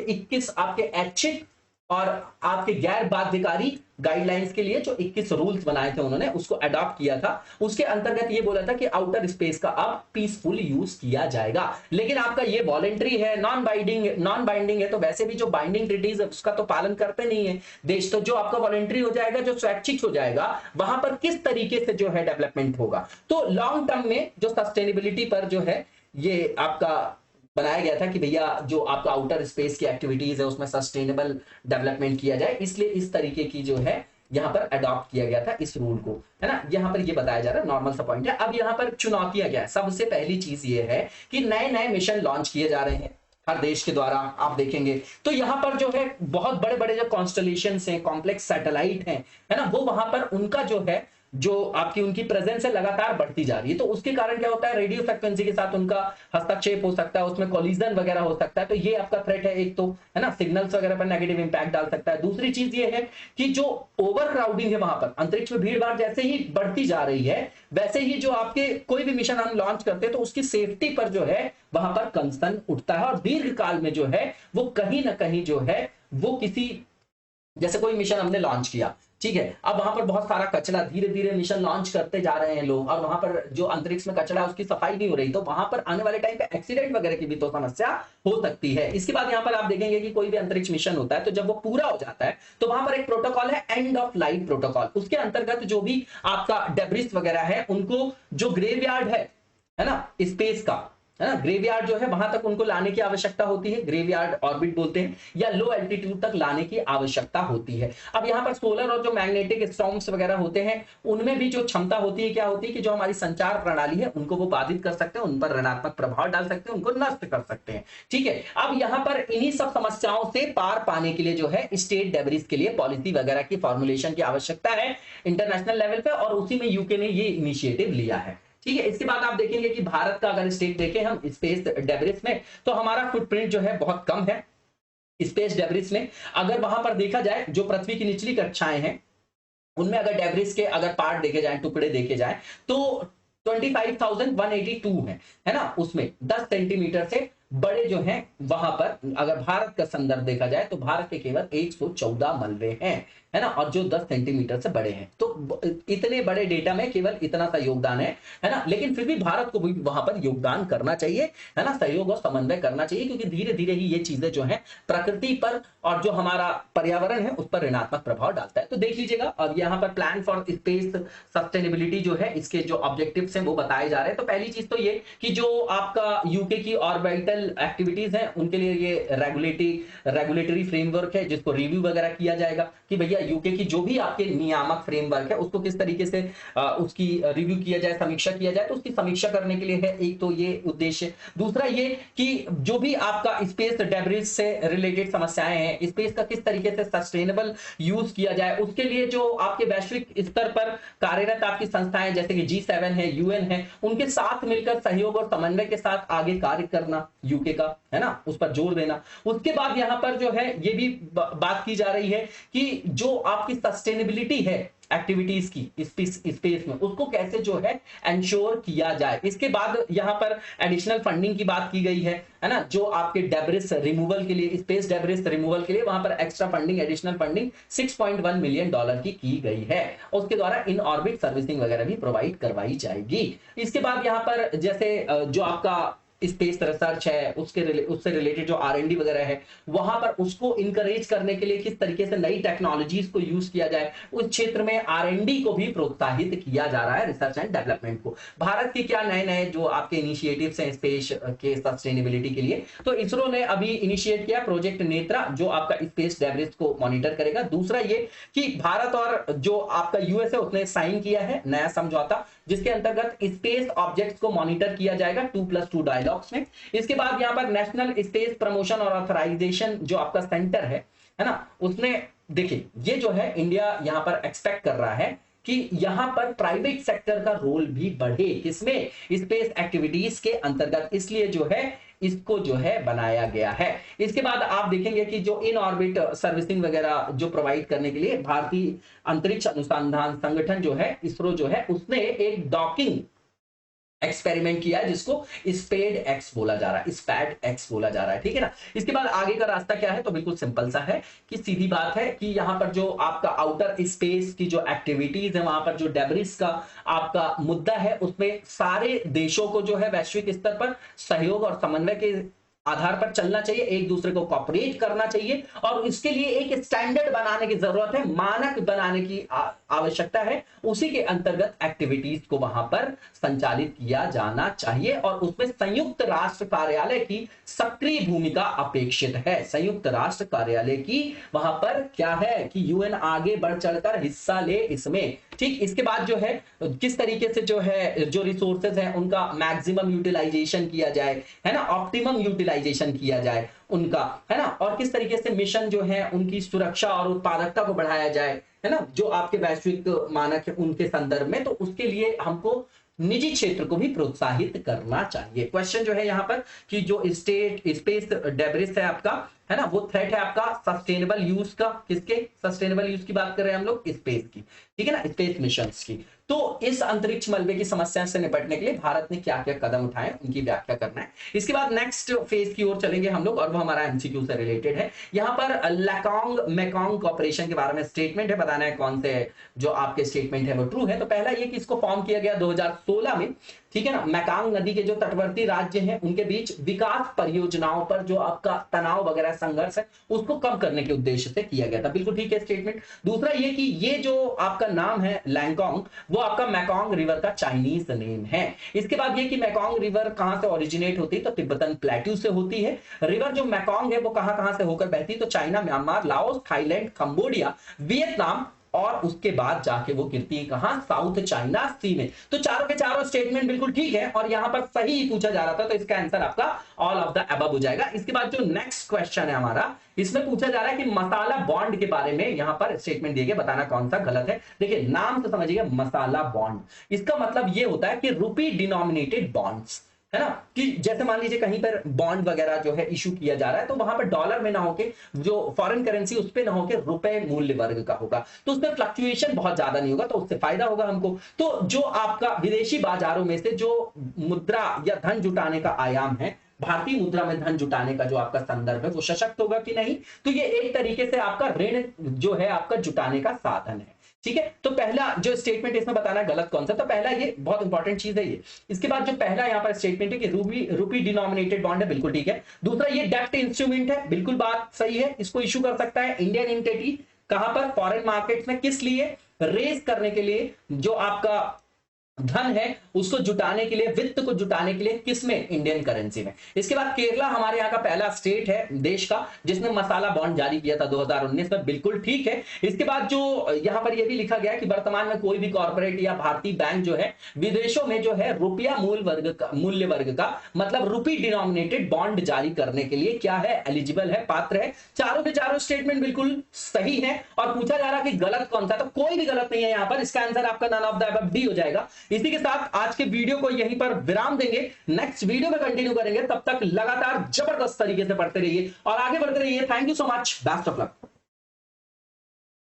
21 आपके ऐच्छिक और आपके गैर बाध्यकारी गाइडलाइंस के लिए जो 21 रूल्स बनाए थे उन्होंने, उसको अडॉप्ट किया था। उसके अंतर्गत ये बोला था कि आउटर स्पेस का अब पीसफुल यूज किया जाएगा। लेकिन आपका ये वॉलेंटरी है, नॉन बाइंडिंग है, तो वैसे भी जो बाइंडिंग ट्रीटीज है उसका तो पालन करते नहीं है देश। तो जो आपका वॉलेंटरी हो जाएगा, जो स्वैच्छिक हो जाएगा, वहां पर किस तरीके से जो है डेवलपमेंट होगा। तो लॉन्ग टर्म में जो सस्टेनेबिलिटी पर जो है ये आपका बनाया गया था कि भैया जो आपका आउटर स्पेस की एक्टिविटीज है उसमें सस्टेनेबल डेवलपमेंट किया जाए, इसलिए इस तरीके की जो है यहाँ पर अडॉप्ट किया गया था इस रूल को, है ना। यहाँ पर ये बताया जा रहा है, नॉर्मल सा पॉइंट है। अब यहाँ पर चुनौतियां क्या है, सबसे पहली चीज ये है कि नए मिशन लॉन्च किए जा रहे हैं हर देश के द्वारा। आप देखेंगे तो यहाँ पर जो है बहुत बड़े बड़े जो कॉन्स्टलेशंस हैं, कॉम्प्लेक्स सैटेलाइट हैं, है ना, वो वहां पर उनका जो है जो आपकी उनकी प्रेजेंस है लगातार बढ़ती जा रही है। तो उसके कारण क्या होता है, रेडियो फ्रिक्वेंसी के साथ उनका हस्तक्षेप हो सकता है, उसमें कोलिजन वगैरह हो सकता है। तो ये आपका थ्रेट है एक तो, है ना, सिग्नल्स वगैरह पर नेगेटिव इंपैक्ट डाल सकता है। दूसरी चीज ये है कि जो ओवर क्राउडिंग है वहां पर, अंतरिक्ष में भीड़ भाड़ जैसे ही बढ़ती जा रही है, वैसे ही जो आपके कोई भी मिशन हम लॉन्च करते हैं तो उसकी सेफ्टी पर जो है वहां पर कंसर्न उठता है, और दीर्घ काल में जो है वो कहीं ना कहीं जो है वो किसी, जैसे कोई मिशन हमने लॉन्च किया, ठीक है, अब वहां पर बहुत सारा कचरा, धीरे धीरे मिशन लॉन्च करते जा रहे हैं लोग, और वहां पर जो अंतरिक्ष में कचरा है उसकी सफाई नहीं हो रही, तो वहां पर आने वाले टाइम पे एक्सीडेंट वगैरह की भी तो समस्या हो सकती है। इसके बाद यहाँ पर आप देखेंगे कि कोई भी अंतरिक्ष मिशन होता है तो जब वो पूरा हो जाता है तो वहां पर एक प्रोटोकॉल है, एंड ऑफ लाइफ प्रोटोकॉल। उसके अंतर्गत जो भी आपका डेब्रिस वगैरह है उनको जो ग्रेवयार्ड है ना स्पेस का, है ना, ग्रेवयार्ड जो है वहां तक उनको लाने की आवश्यकता होती है, ग्रेवयार्ड ऑर्बिट बोलते हैं, या लो एल्टीट्यूड तक लाने की आवश्यकता होती है। अब यहाँ पर सोलर और जो मैग्नेटिक स्टॉर्म्स वगैरह होते हैं उनमें भी जो क्षमता होती है, क्या होती है कि जो हमारी संचार प्रणाली है उनको वो बाधित कर सकते हैं, उन पर ऋणात्मक प्रभाव डाल सकते हैं, उनको नष्ट कर सकते हैं। ठीक है, अब यहाँ पर इन्हीं सब समस्याओं से पार पाने के लिए जो है स्टेट डेब्रिस के लिए पॉलिसी वगैरह की फॉर्मुलेशन की आवश्यकता है इंटरनेशनल लेवल पे, और उसी में यूके ने ये इनिशिएटिव लिया है। ठीक है, इसके बाद आप देखेंगे कि भारत का अगर स्टेट देखें हम स्पेस डेब्रिस में, तो हमारा फुटप्रिंट जो है बहुत कम है स्पेस डेब्रिस में। अगर वहां पर देखा जाए जो पृथ्वी की निचली कक्षाएं हैं उनमें अगर डेब्रिस के अगर पार्ट देखे जाए, टुकड़े देखे जाए, तो 25,182 है ना, उसमें 10 सेंटीमीटर से बड़े जो हैं वहां पर अगर भारत का संदर्भ देखा जाए तो भारत के केवल 114 मलबे हैं, है ना, और जो 10 सेंटीमीटर से बड़े हैं। तो इतने बड़े डेटा में केवल इतना सा योगदान है ना, लेकिन फिर भी भारत को भी वहां पर योगदान करना चाहिए, है ना, सहयोग और समन्वय करना चाहिए, क्योंकि धीरे धीरे ही ये चीजें जो है प्रकृति पर और जो हमारा पर्यावरण है उस पर ऋणात्मक प्रभाव डालता है। तो देख लीजिएगा, अब यहाँ पर प्लान फॉर स्पेस सस्टेनेबिलिटी जो है, इसके जो ऑब्जेक्टिव्स हैं वो बताए जा रहे हैं। तो पहली चीज तो ये कि जो आपका यूके की ऑर्बिटल एक्टिविटीज हैं उनके लिए ये रेगुलेटरी फ्रेमवर्क है जिसको रिव्यू वगैरह किया जाएगा कि भैया यूके की जो भी आपके नियामक फ्रेमवर्क है उसको किस तरीके से उसकी रिव्यू किया जाए, समीक्षा किया जाए। तो उसकी समीक्षा करने के लिए है एक तो ये उद्देश्य। दूसरा ये कि जो भी आपका स्पेस डेब्रिस से रिलेटेड समस्याएं हैं, स्पेस का किस तरीके से सस्टेनेबल यूज किया जाए, उसके लिए जो आपके वैश्विक स्तर पर कार्यरत आपकी संस्थाएं जैसे कि G7 है, यूएन है, उनके साथ मिलकर सहयोग और समन्वय के साथ आगे कार्य करना यूके का, है ना, उस पर जोर देना। उसके बाद यहां पर जो है ये भी बात की जा रही है कि जो आपकी सस्टेनेबिलिटी है एक्टिविटीज की स्पेस में, उसको कैसे जो है एंश्योर किया जाए। इसके बाद यहां पर एडिशनल फंडिंग की बात की गई है ना, जो आपके डेब्रिस रिमूवल के लिए, स्पेस डेब्रिस रिमूवल के लिए वहां पर extra funding, additional funding $6.1 million की गई है। उसके द्वारा इन ऑर्बिट सर्विसिंग वगैरह भी प्रोवाइड करवाई जाएगी। इसके बाद यहां पर जैसे जो आपका स्पेस रिसर्च है उससे रिलेटेड जो R&D वगैरह है वहां पर उसको इंकरेज करने के लिए किस तरीके से नई टेक्नोलॉजीज को यूज किया जाए, उस क्षेत्र में R&D को भी प्रोत्साहित किया जा रहा है, रिसर्च एंड डेवलपमेंट को। भारत के क्या नए नए जो आपके इनिशिएटिव्स हैं स्पेस के सस्टेनेबिलिटी के लिए, तो इसरो ने अभी इनिशिएट किया प्रोजेक्ट नेत्रा जो आपका स्पेस डेब्रिस को मॉनिटर करेगा। दूसरा ये कि भारत और जो आपका यूएस है उसने साइन किया है नया समझौता जिसके अंतर्गत स्पेस ऑब्जेक्ट्स को मॉनिटर किया जाएगा 2+2 डायलॉग्स में। इसके बाद यहां पर नेशनल स्पेस प्रमोशन और ऑथराइजेशन जो आपका सेंटर है ना, उसने देखिए ये जो है इंडिया यहां पर एक्सपेक्ट कर रहा है कि यहां पर प्राइवेट सेक्टर का रोल भी बढ़े, किसमें, स्पेस एक्टिविटीज के अंतर्गत, इसलिए जो है इसको जो है बनाया गया है। इसके बाद आप देखेंगे कि जो इन ऑर्बिट सर्विसिंग वगैरह जो प्रोवाइड करने के लिए भारतीय अंतरिक्ष अनुसंधान संगठन जो है इसरो जो है उसने एक डॉकिंग एक्सपेरिमेंट किया है जिसको स्पेड एक्स बोला जा रहा है, स्पैड एक्स बोला जा रहा है, ठीक है ना। इसके बाद आगे का रास्ता क्या है, तो बिल्कुल सिंपल सा है कि सीधी बात है कि यहां पर जो आपका आउटर स्पेस की जो एक्टिविटीज है वहां पर जो डेब्रिस का आपका मुद्दा है उसमें सारे देशों को जो है वैश्विक स्तर पर सहयोग और समन्वय के आधार पर चलना चाहिए, एक दूसरे को कॉपरेट करना चाहिए और इसके लिए एक स्टैंडर्ड बनाने की जरूरत है, मानक बनाने की आवश्यकता है। उसी के अंतर्गत एक्टिविटीज को वहां पर संचालित किया जाना चाहिए और उसमें संयुक्त राष्ट्र कार्यालय की सक्रिय भूमिका अपेक्षित है। संयुक्त राष्ट्र कार्यालय की वहां पर क्या है कि यूएन आगे बढ़ चढ़कर हिस्सा ले इसमें, ठीक। इसके बाद जो है किस तरीके से जो है जो रिसोर्सेज है उनका मैक्सिमम यूटिलाइजेशन किया जाए, है ना, ऑप्टिमम यूटिलाइजेशन किया जाए उनका, है ना, और किस तरीके से मिशन जो है उनकी सुरक्षा और उत्पादकता को बढ़ाया जाए, है ना, जो आपके वैश्विक मानक है उनके संदर्भ में। तो उसके लिए हमको निजी क्षेत्र को भी प्रोत्साहित करना चाहिए। क्वेश्चन जो है यहाँ पर कि जो स्पेस डेब्रिस है आपका, है ना, वो थ्रेट है आपका सस्टेनेबल यूज का, किसके सस्टेनेबल यूज की बात कर रहे हैं हम लोग, स्पेस की, ठीक है ना, स्पेस मिशंस की। तो इस अंतरिक्ष मलबे की समस्या से निपटने के लिए भारत ने क्या क्या कदम उठाए उनकी व्याख्या करना है। इसके बाद नेक्स्ट फेज की ओर चलेंगे हम लोग और वो हमारा एमसीक्यू से रिलेटेड है। यहाँ पर लैकांग मैकांग कॉर्पोरेशन के बारे में स्टेटमेंट है, बताना है कौन से जो आपके स्टेटमेंट है वो ट्रू है। तो पहला ये कि इसको फॉर्म किया गया 2016 में, ठीक है ना। मैकांग नदी के जो तटवर्ती राज्य हैं उनके बीच विकास परियोजनाओं पर जो आपका तनाव वगैरह संघर्ष है उसको कम करने के उद्देश्य से किया गया था, बिल्कुल ठीक है स्टेटमेंट। दूसरा ये कि ये जो आपका नाम है लैंगकांग वो आपका मैकांग रिवर का चाइनीज नेम है। इसके बाद ये कि मैकांग रिवर कहां से ओरिजिनेट होती है, तो तिब्बतन प्लेट्यू से होती है। रिवर जो मैकांग है वो कहां से होकर बहती है, तो China, Myanmar, Laos, Thailand, Cambodia, Vietnam और उसके बाद जाके वो गिरती है कहां, साउथ चाइना सी में। तो चारों के चारों स्टेटमेंट बिल्कुल ठीक है और यहां पर सही पूछा जा रहा था, तो इसका आंसर आपका ऑल ऑफ द अबव हो जाएगा। इसके बाद जो नेक्स्ट क्वेश्चन है हमारा, इसमें पूछा जा रहा है कि मसाला बॉन्ड के बारे में यहां पर स्टेटमेंट दिए गए, बताना कौन सा गलत है। देखिए नाम से समझिएगा, मसाला बॉन्ड, इसका मतलब ये होता है कि रुपी डिनोमिनेटेड बॉन्ड्स, है ना, कि जैसे मान लीजिए कहीं पर बॉन्ड वगैरह जो है इशू किया जा रहा है तो वहां पर डॉलर में ना होके जो फॉरेन करेंसी उस पे ना होके रुपए मूल्य वर्ग का होगा, तो उसमें फ्लक्चुएशन बहुत ज्यादा नहीं होगा, तो उससे फायदा होगा हमको। तो जो आपका विदेशी बाजारों में से जो मुद्रा या धन जुटाने का आयाम है भारतीय मुद्रा में धन जुटाने का जो आपका संदर्भ है वो सशक्त होगा कि नहीं। तो ये एक तरीके से आपका ऋण जो है आपका जुटाने का साधन है। ठीक है, तो पहला जो स्टेटमेंट इसमें बताना है गलत कौन सा, तो पहला ये बहुत इंपॉर्टेंट चीज है ये। इसके बाद जो पहला यहाँ पर स्टेटमेंट है कि रूपी डिनोमिनेटेड बॉन्ड है, बिल्कुल ठीक है। दूसरा ये डेब्ट इंस्ट्रूमेंट है, बिल्कुल बात सही है, इसको इशू कर सकता है इंडियन एंटिटी, कहां पर, फॉरेन मार्केट में, किस लिए, रेज करने के लिए, जो आपका धन है उसको जुटाने के लिए, वित्त को जुटाने के लिए, किसमें, इंडियन करेंसी में। इसके बाद केरला हमारे यहाँ का पहला स्टेट है देश का जिसने मसाला बॉन्ड जारी किया था 2019 में, बिल्कुल ठीक है। इसके बाद जो यहाँ पर यह भी लिखा गया कि वर्तमान में कोई भी कॉर्पोरेट या भारतीय बैंक जो है विदेशों में जो है रुपया मूल्य वर्ग का मतलब रूपी डिनोमिनेटेड बॉन्ड जारी करने के लिए क्या है, एलिजिबल है, पात्र है। चारों के चारों स्टेटमेंट बिल्कुल सही है। और पूछा जा रहा कि गलत कौन सा, तो कोई भी गलत नहीं है यहाँ पर, इसका आंसर आपका none of the above D हो जाएगा। इसी के साथ आज के वीडियो को यहीं पर विराम देंगे, नेक्स्ट वीडियो में कंटिन्यू करेंगे। तब तक लगातार जबरदस्त तरीके से पढ़ते रहिए और आगे बढ़ते रहिए। Thank you so much, best of luck.